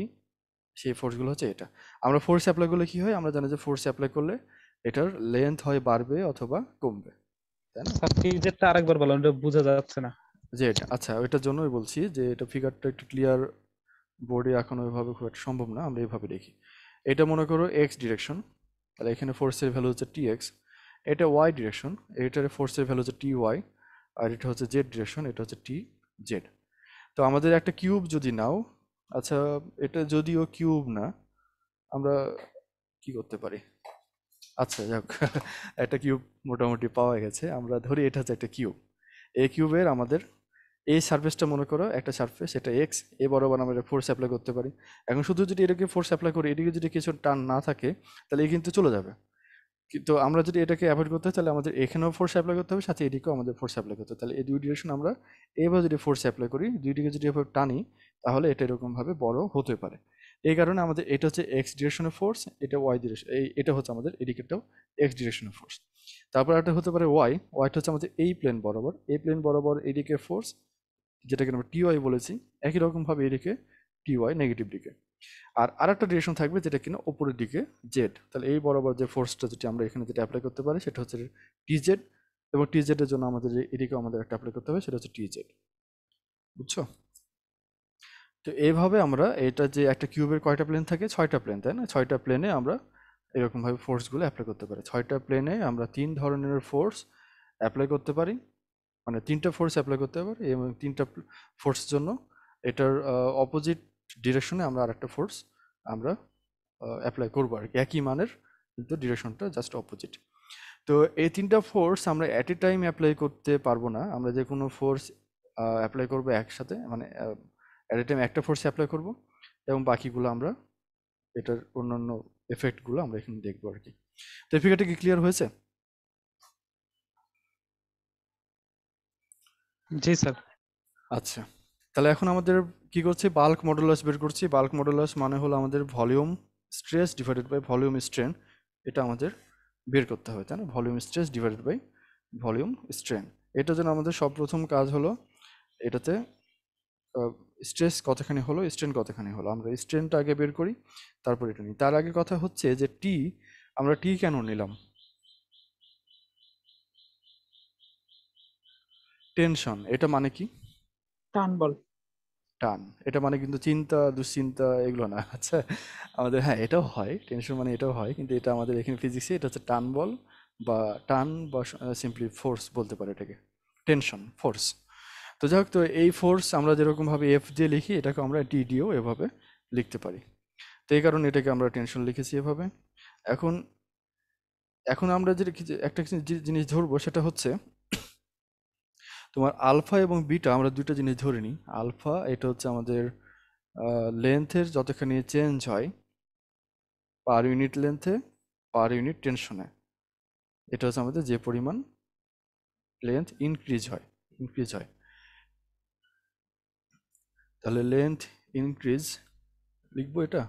সেই ফোর্সগুলো হচ্ছে এটা। আমরা ফোর্স অ্যাপ্লাই করলে কি হয়, আমরা জানি যে ফোর্স অ্যাপ্লাই করলে এটার লেন্থ হয় বাড়বে অথবা কমবে, তাই না? স্যার টিজেরটা আরেকবার বলেন, এটা বোঝা যাচ্ছে না। জেড, আচ্ছা ওইটার জন্যই বলছি যে এটা ফিগারটা একটু ক্লিয়ার বোর্ডে এখন ওইভাবে খুব একটা সম্ভব না, আমরা এইভাবে দেখি। এটা মনে করো এক্স ডিরেকশন, তাহলে এখানে ফোর্সের ভ্যালু হচ্ছে টি এক্স। এটা ওয়াই ডিরেকশন, এটার ফোর্সের ভ্যালু হচ্ছে টি ওয়াই। আর এটা হচ্ছে জেড ডিরেকশন, এটা হচ্ছে টি জেড। তো আমাদের একটা কিউব যদি নাও, আচ্ছা এটা যদিও কিউব না, আমরা কি করতে পারি, আচ্ছা যাক একটা কিউব মোটামুটি পাওয়া গেছে। আমরা ধরি এটা হচ্ছে একটা কিউব। এই কিউবের আমাদের এই সারফেসটা মনে করো একটা সারফেস, এটা এক্স, এ বরাবর আমরা ফোর্স অ্যাপ্লাই করতে পারি। এখন শুধু যদি এটাকে ফোর্স অ্যাপ্লাই করি, এদিকে যদি কিছু টান না থাকে তাহলে এ কিন্তু চলে যাবে। কিন্তু আমরা যদি এটাকে অ্যাভয়েড করতে হয় তাহলে আমাদের এখানেও ফোর্স অ্যাপ্লাই করতে হবে, সাথে এদিকেও আমাদের ফোর্স অ্যাপ্লাই করতে হবে। তাহলে এই দুই ডিরেকশন আমরা এইভাবে যদি ফোর্স অ্যাপ্লাই করি, দুই দিকে যদি এভাবে টানি, তাহলে এটা এরকমভাবে বড় হতে পারে। এই কারণে আমাদের এটা হচ্ছে এক্স ডিরেকশনের ফোর্স, এটা ওয়াই ডিরেকশন, এটা হচ্ছে আমাদের এদিকেটাও এক্স ডিরেকশনের ফোর্স। তারপর একটা হতে পারে ওয়াইটা হচ্ছে আমাদের এই প্লেন বরাবর, এই প্লেন বরাবর এদিকে ফোর্স, যেটাকে আমরা টিওয়াই বলেছি। একই রকমভাবে এদিকে টিওয়াই নেগেটিভ দিকে। আর আরেকটা ডিরেকশন থাকবে যেটা কিনা উপরের দিকে জেড। তাহলে এই বরাবর যে ফোর্সটা যেটা আমরা এখানে যেটা অ্যাপ্লাই করতে পারি সেটা হচ্ছে টি জেড, এবং টি জেড এর জন্য আমাদের এদিকেও আমাদের একটা অ্যাপ্লাই করতে হবে, সেটা হচ্ছে টি জেড। বুঝছো? তো এইভাবে আমরা এটা যে একটা কিউবের কয়টা প্লেন থাকে, 6টা প্লেন, তাই না? 6টা প্লেনে আমরা এরকমভাবে ফোর্সগুলো অ্যাপ্লাই করতে পারি। 6টা প্লেনে আমরা 3 ধরনের ফোর্স অ্যাপ্লাই করতে পারি, মানে 3টা ফোর্স অ্যাপ্লাই করতে পারি, এবং 3টা ফোর্সের জন্য এটার অপোজিট ডিরেকশনে আমরা আরেকটা ফোর্স আমরা অ্যাপ্লাই করবো আর কি, একই মানের কিন্তু ডিরেকশনটা জাস্ট অপোজিট। তো এই তিনটা ফোর্স আমরা অ্যাট এ টাইম অ্যাপ্লাই করতে পারবো না। আমরা যে কোনো ফোর্স অ্যাপ্লাই করবো একসাথে, মানে অ্যাট এ টাইম একটা ফোর্স অ্যাপ্লাই করব, এবং বাকিগুলো আমরা এটার অন্যান্য এফেক্টগুলো আমরা এখানে দেখবো আর কি। তো এই ফিগারটা কি ক্লিয়ার হয়েছে? জি স্যার। আচ্ছা, তাহলে এখন আমাদের কি করছি, বাল্ক মডুলাস বের করছি। বাল্ক মডুলাস মানে হলো আমাদের volume stress divided by volume strain, এটা আমাদের বের করতে হবে, তাই না? Volume stress divided by volume strain. এটার জন্য আমাদের সর্বপ্রথম কাজ হলো এটাতে স্ট্রেস কতখানি হলো, স্ট্রেন কতখানি হলো, আমরা স্ট্রেনটা আগে বের করি, তারপর এটা নিই। তার আগে কথা হচ্ছে যে টি, আমরা টি কেন নিলাম? টেনশন, এটা মানে কি? টান বল। টান, এটা মানে কিন্তু চিন্তা দুশ্চিন্তা এগুলো না। আচ্ছা, আমাদের হ্যাঁ এটাও হয়, টেনশন মানে এটাও হয়, কিন্তু এটা আমাদের এখানে ফিজিক্সে এটা হচ্ছে টান বল বা টান বা সিম্পলি ফোর্স বলতে পারে এটাকে, টেনশন ফোর্স। তো যাই হোক, তো এই ফোর্স আমরা যেরকমভাবে এফ দিয়ে লিখি, এটাকে আমরা টি দিয়েও এভাবে লিখতে পারি। তো এই কারণে এটাকে আমরা টেনশন লিখেছি এভাবে। এখন এখন আমরা যেটা একটা জিনিস ধরবো, সেটা হচ্ছে তোমার আলফা এবং বিটা, আমরা দুইটা জিনিস ধরে নিই। আলফা এটা হচ্ছে আমাদের লেন্থের যতখানি চেঞ্জ হয় পার ইউনিট লেন্থে পার ইউনিট টেনশনে, এটা হচ্ছে আমাদের যে পরিমাণ লেন্থ ইনক্রিজ হয়, তাহলে লেন্থ ইনক্রিজ লিখবো এটা।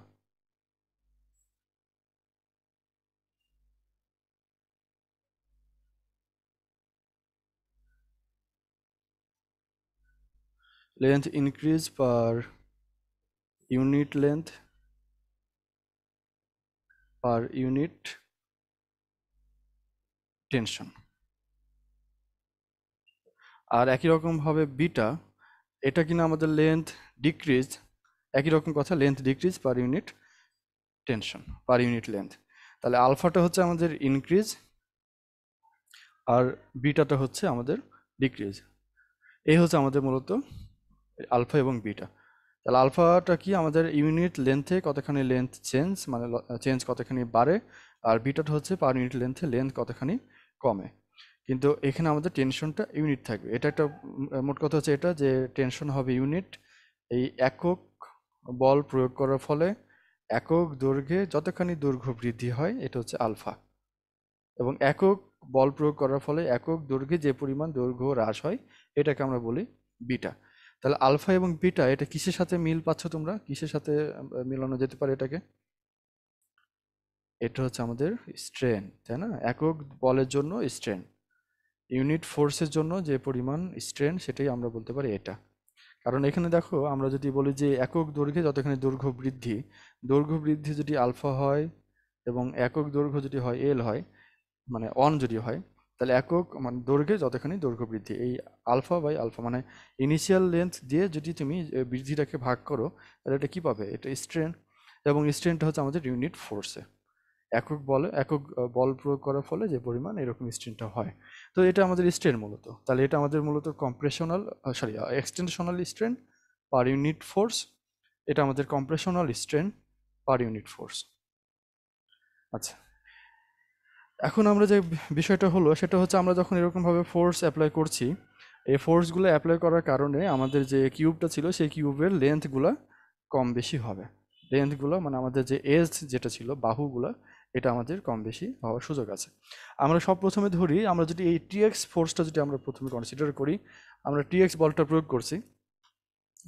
Length increase per unit length per unit tension. আর একই রকম ভাবে বিটা, এটা কিনা আমাদের লেন্থ ডিক্রিজ, একই রকম কথা, লেন্থ ডিক্রিজ পার ইউনিট টেনশন পার ইউনিট লেন্থ। তাহলে আলফাটা হচ্ছে আমাদের ইনক্রিজ আর বিটাটা হচ্ছে আমাদের ডিক্রিজ। এই হচ্ছে আমাদের মূলত আলফা এবং বিটা। তাহলে আলফাটা কি, আমাদের ইউনিট লেন্থে কতখানি লেন্থ চেঞ্জ, মানে চেঞ্জ কতখানি বাড়ে, আর বিটাটা হচ্ছে পার ইউনিট লেন্থে লেন্থ কতখানি কমে। কিন্তু এখানে আমাদের টেনশনটা ইউনিট থাকবে। এটা একটা মোট কথা হচ্ছে এটা, যে টেনশন হবে ইউনিট। এই একক বল প্রয়োগ করার ফলে একক দৈর্ঘ্যে যতখানি দৈর্ঘ্য বৃদ্ধি হয়, এটা হচ্ছে আলফা, এবং একক বল প্রয়োগ করার ফলে একক দৈর্ঘ্যে যে পরিমাণ দৈর্ঘ্য হ্রাস হয়, এটাকে আমরা বলি বিটা। তাহলে আলফা এবং বিটা এটা কিসের সাথে মিল পাচ্ছ তোমরা, কিসের সাথে মিলানো যেতে পারে এটাকে? এটা হচ্ছে আমাদের স্ট্রেন, তাই না? একক বলের জন্য স্ট্রেন, ইউনিট ফোর্সের জন্য যে পরিমাণ স্ট্রেন, সেটাই আমরা বলতে পারি এটা। কারণ এখানে দেখো, আমরা যদি বলি যে একক দৈর্ঘ্যে যতখানি দৈর্ঘ্য বৃদ্ধি যদি আলফা হয়, এবং একক দৈর্ঘ্য যদি হয় এল হয়, মানে অন যদি হয়, তাহলে একক মানে দৈর্ঘ্যে যতখানি দৈর্ঘ্য বৃদ্ধি, এই আলফা বাই আলফা মানে ইনিশিয়াল লেন্থ দিয়ে যদি তুমি বৃদ্ধিটাকে ভাগ করো, তাহলে এটা কি পাবে? এটা স্ট্রেন, এবং স্ট্রেনটা হচ্ছে আমাদের ইউনিট ফোর্সে, একক বল প্রয়োগ করার ফলে যে পরিমাণ এরকম স্ট্রেনটা হয়। তো এটা আমাদের স্ট্রেন মূলত। তাহলে এটা আমাদের মূলত extensional strain per unit force, এটা আমাদের কম্প্রেশনাল স্ট্রেন পার ইউনিট ফোর্স। আচ্ছা, এখন আমরা যে বিষয়টা হলো, সেটা হচ্ছে আমরা যখন এরকমভাবে ফোর্স অ্যাপ্লাই করছি, এই ফোর্সগুলো অ্যাপ্লাই করার কারণে আমাদের যে কিউবটা ছিল, সেই কিউবের লেন্থগুলো কম বেশি হবে। লেন্থগুলো মানে আমাদের যে এজ যেটা ছিল, বাহুগুলো, এটা আমাদের কম বেশি হওয়ার সুযোগ আছে। আমরা সব প্রথমে ধরি, আমরা যদি এই টিএক্স ফোর্সটা যদি আমরা প্রথমে কনসিডার করি, আমরা টিএক্স বলটা প্রয়োগ করছি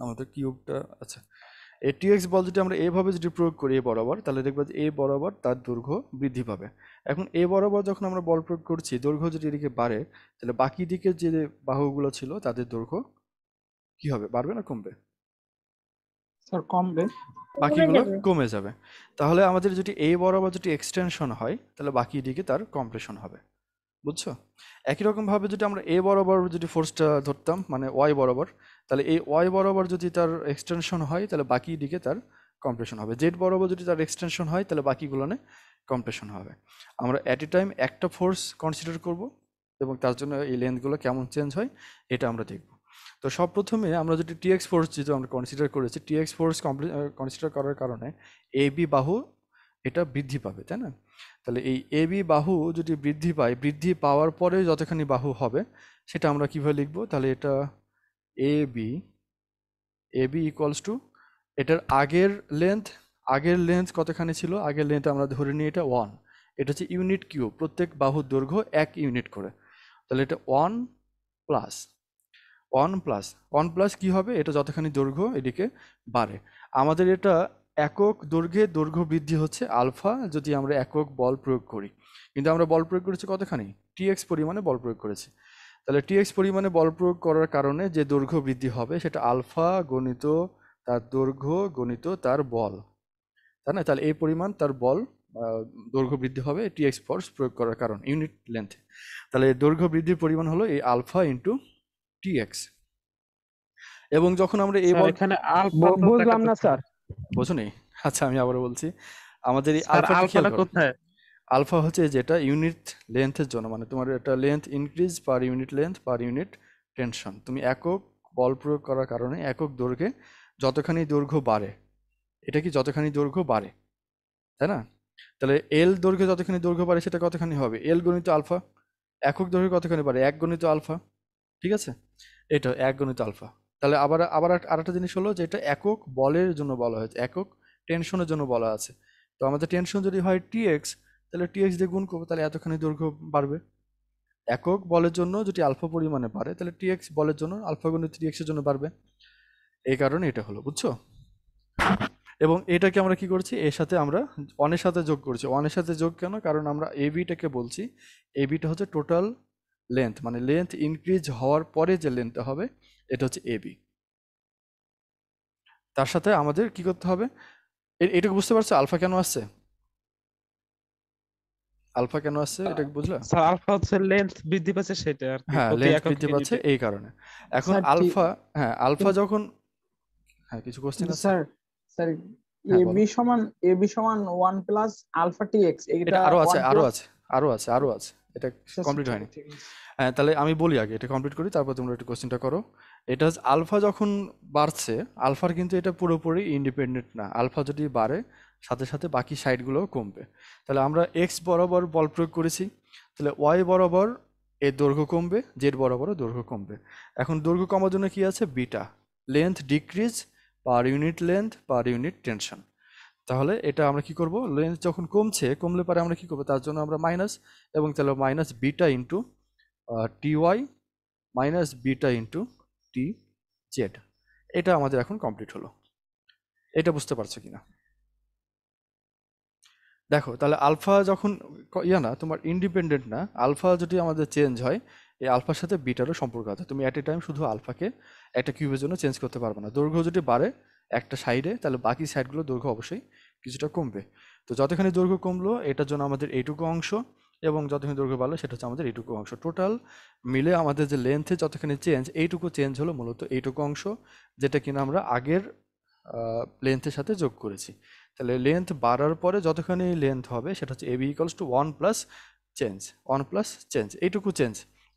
আমাদের কিউবটা। আচ্ছা, এই টিএক্স বল যদি আমরা এভাবে যদি প্রয়োগ করি এ বরাবর, তাহলে দেখবো যে এ বরাবর তার দৈর্ঘ্য বৃদ্ধি পাবে। এখন এ বরাবর যখন আমরা বল প্রয়োগ করছি, দৈর্ঘ্য যদি এদিকে বাড়ে, তাহলে বাকি দিকে যে বাহুগুলো ছিল তাদের দৈর্ঘ্য কি হবে, বাড়বে না কমবে? স্যার কমবে। বাকিগুলো যাবে। কমে যাবে। তাহলে আমাদের যদি এই বরাবর যদি এক্সটেনশন হয়, তাহলে বাকি দিকে তার কম্প্রেশন হবে। বুঝছো? একই রকম ভাবে যদি আমরা এ বরাবর যদি ফোর্সটা ধরতাম, মানে ওয়াই বরাবর, তাহলে এই ওয়াই বরাবর যদি তার এক্সটেনশন হয়, তাহলে বাকি দিকে তার কম্প্রেশন হবে। জেড বরাবর যদি তার এক্সটেনশন হয়, তাহলে বাকিগুলো কম্প্রেশন হবে। আমরা অ্যাট এ টাইম একটা ফোর্স কনসিডার করব, এবং তার জন্য এই লেন্থগুলো কেমন চেঞ্জ হয় এটা আমরা দেখব। তো সব প্রথমে আমরা যদি টিএক্স ফোর্স যেহেতু আমরা কনসিডার করেছি, টিএক্স ফোর্স কনসিডার করার কারণে এ বি বাহু এটা বৃদ্ধি পাবে, তাই না? তাহলে এই এবি বাহু যদি বৃদ্ধি পায়, বৃদ্ধি পাওয়ার পরে যতখানি বাহু হবে সেটা আমরা কিভাবে লিখবো? তাহলে এটা এবি ইকুয়ালস টু এটার আগের লেন্থ কতখানি ছিল? আগের লেন্থ আমরা ধরে নিই এটা 1, এটা হচ্ছে ইউনিট কিউব, প্রত্যেক বাহুর দৈর্ঘ্য 1 ইউনিট করে। তাহলে এটা 1 প্লাস কি হবে? এটা যতখানি দৈর্ঘ্য এদিকে বাড়ে। আমাদের এটা একক দৈর্ঘ্যে দৈর্ঘ্য বৃদ্ধি হচ্ছে আলফা যদি আমরা একক বল প্রয়োগ করি, কিন্তু আমরা বল প্রয়োগ করেছি কতখানি? টিএক্স পরিমাণে বল প্রয়োগ করেছি। তাহলে টিএক্স পরিমাণে বল প্রয়োগ করার কারণে যে দৈর্ঘ্য বৃদ্ধি হবে সেটা আলফা গণিত তার দৈর্ঘ্য গণিত তার বল, তাই না? তাহলে এই পরিমাণ তার বল দৈর্ঘ্য বৃদ্ধি হবে টিএক্স ফোর্স প্রয়োগ করার কারণ ইউনিট লেন্থে। তাহলে দৈর্ঘ্য বৃদ্ধির পরিমাণ হলো এই আলফা ইন্টু টিএক্স। এবং যখন আমরা এই স্যার বল এখানে আলফা বুঝলাম না স্যার। বোঝো নি? আচ্ছা আমি আবারও বলছি, আমাদের এই স্যার আলফাটা খেয়াল আলফাটা করো। কোথায়? আলফা হচ্ছে যেটা ইউনিট লেন্থের জন্য, মানে তোমার এটা length increase per unit length per unit tension. তুমি একক বল প্রয়োগ করার কারণে একক দৈর্ঘ্যে যতখানি দৈর্ঘ্য বাড়ে, এটা কি যতখানি দৈর্ঘ্য বাড়ে, তাই না? তাহলে এল দৈর্ঘ্যে যতখানি দৈর্ঘ্য বাড়ে সেটা কতখানি হবে? এল গণিত আলফা। একক দৈর্ঘ্য কতখানি বাড়ে? 1 গণিত আলফা, ঠিক আছে? এটা 1 গণিত আলফা। তাহলে আবার আরেকটা জিনিস হলো যে এটা একক বলের জন্য বলা হয়েছে, একক টেনশনের জন্য বলা আছে। তো আমাদের টেনশন যদি হয় টিএক্স, তাহলে টিএক্স দিয়ে গুণ করবো, তাহলে এতখানি দৈর্ঘ্য বাড়বে। একক বলের জন্য যদি আলফা পরিমাণে বাড়ে তাহলে টিএক্স বলের জন্য আলফা গুণিত টিএক্স এর জন্য বাড়বে। এই কারণে এটা হলো, বুঝছো? এবং এটাকে আমরা কি করছি? এর সাথে আমরা অনের সাথে যোগ করছি। অনের সাথে যোগ কেন? কারণ আমরা এবিটাকে বলছি, এবিটা হচ্ছে টোটাল লেন্থ, মানে লেন্থ ইনক্রিজ হওয়ার পরে যে লেন্থটা হবে এটা হচ্ছে এবি। তার সাথে আমাদের কি করতে হবে? এটাকে বুঝতে পারছো আলফা কেন আসছে? আলফা কেন আসছে এটা বুঝলা? স্যার আলফা হচ্ছে লেন্থ বৃদ্ধি পাচ্ছে সেটা আর কি, হ্যাঁ, প্রতি লেন্থ একক বৃদ্ধি পাচ্ছে ইউনিটে। এই কারণে। এখন স্যার আলফা, হ্যাঁ আলফা যখন, হ্যাঁ কিছু কোশ্চেন আছে? স্যার স্যার হ্যাঁ বলো। এবি সমান 1 প্লাস আলফা টিএক্স, এটা এটা আরো আছে 1 আরো প্লাস। আছে আরো আছে, এটা কমপ্লিট হয়নি। হ্যাঁ তাহলে আমি বলি আগে, এটা কমপ্লিট করি, তারপর তোমরা একটু কোশ্চেনটা করো। এটা হচ্ছে আলফা যখন বাড়ছে, আলফার কিন্তু এটা পুরোপুরি ইন্ডিপেন্ডেন্ট না। আলফা যদি বাড়ে সাথে সাথে বাকি সাইডগুলোও কমবে। তাহলে আমরা এক্স বরাবর বল প্রয়োগ করেছি, তাহলে ওয়াই বরাবর এর দৈর্ঘ্য কমবে, জেড বরাবরও দৈর্ঘ্য কমবে। এখন দৈর্ঘ্য কমার জন্য কি আছে? বিটা, লেন্থ ডিক্রিজ পার unit length per unit tension. তাহলে এটা আমরা কি করব? লেন্থ যখন কমলে পারে আমরা কি করব? তার জন্য আমরা মাইনাস, এবং তাহলে minus beta into T Y minus beta into T Z. এটা আমাদের এখন কমপ্লিট হলো। এটা বুঝতে পারছো কিনা দেখো। তাহলে আলফা যখন না তোমার ইন্ডিপেন্ডেন্ট না, আলফা যদি আমাদের চেঞ্জ হয়, এই আলফার সাথে বিটারও সম্পর্ক আছে। তুমি অ্যাট এ টাইম শুধু আলফাকে একটা কিউবের জন্য চেঞ্জ করতে পারবে না। দৈর্ঘ্য যদি বাড়ে একটা সাইডে, তাহলে বাকি সাইডগুলো দৈর্ঘ্য অবশ্যই কিছুটা কমবে। তো যতখানি দৈর্ঘ্য কমলো এটার জন্য আমাদের এইটুকু অংশ, এবং যতখানি দৈর্ঘ্য বাড়লো সেটা হচ্ছে আমাদের এইটুকু অংশ। টোটাল মিলে আমাদের যে লেন্থে যতখানি চেঞ্জ, এইটুকু চেঞ্জ হলো মূলত এইটুকু অংশ, যেটা কিনা আমরা আগের লেন্থের সাথে যোগ করেছি। তাহলে লেন্থ বাড়ার পরে যতখানি লেন্থ হবে সেটা হচ্ছে AB equals to 1 plus change, এইটুকু চেঞ্জ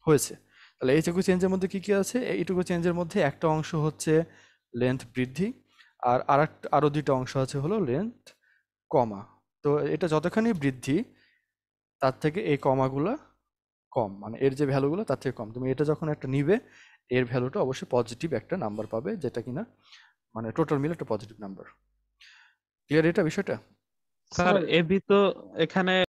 হয়েছে। তাহলে এইটুকু চেঞ্জের মধ্যে কি কি আছে? এইটুকু চেঞ্জের মধ্যে একটা অংশ হচ্ছে লেন্থ বৃদ্ধি, আর আরো দুইটা অংশ আছে হলো লেন্থ কমা। তো এটা যতখানি বৃদ্ধি তার থেকে এই কমাগুলো কম, মানে এর যে ভ্যালুগুলো তার থেকে কম। তুমি এটা যখন একটা নিবে, এর ভ্যালুটা অবশ্যই পজিটিভ একটা নাম্বার পাবে, যেটা কিনা মানে টোটাল মিলে একটা পজিটিভ নাম্বার। ক্লিয়ার এটা বিষয়টা? স্যার এবি তো এখানে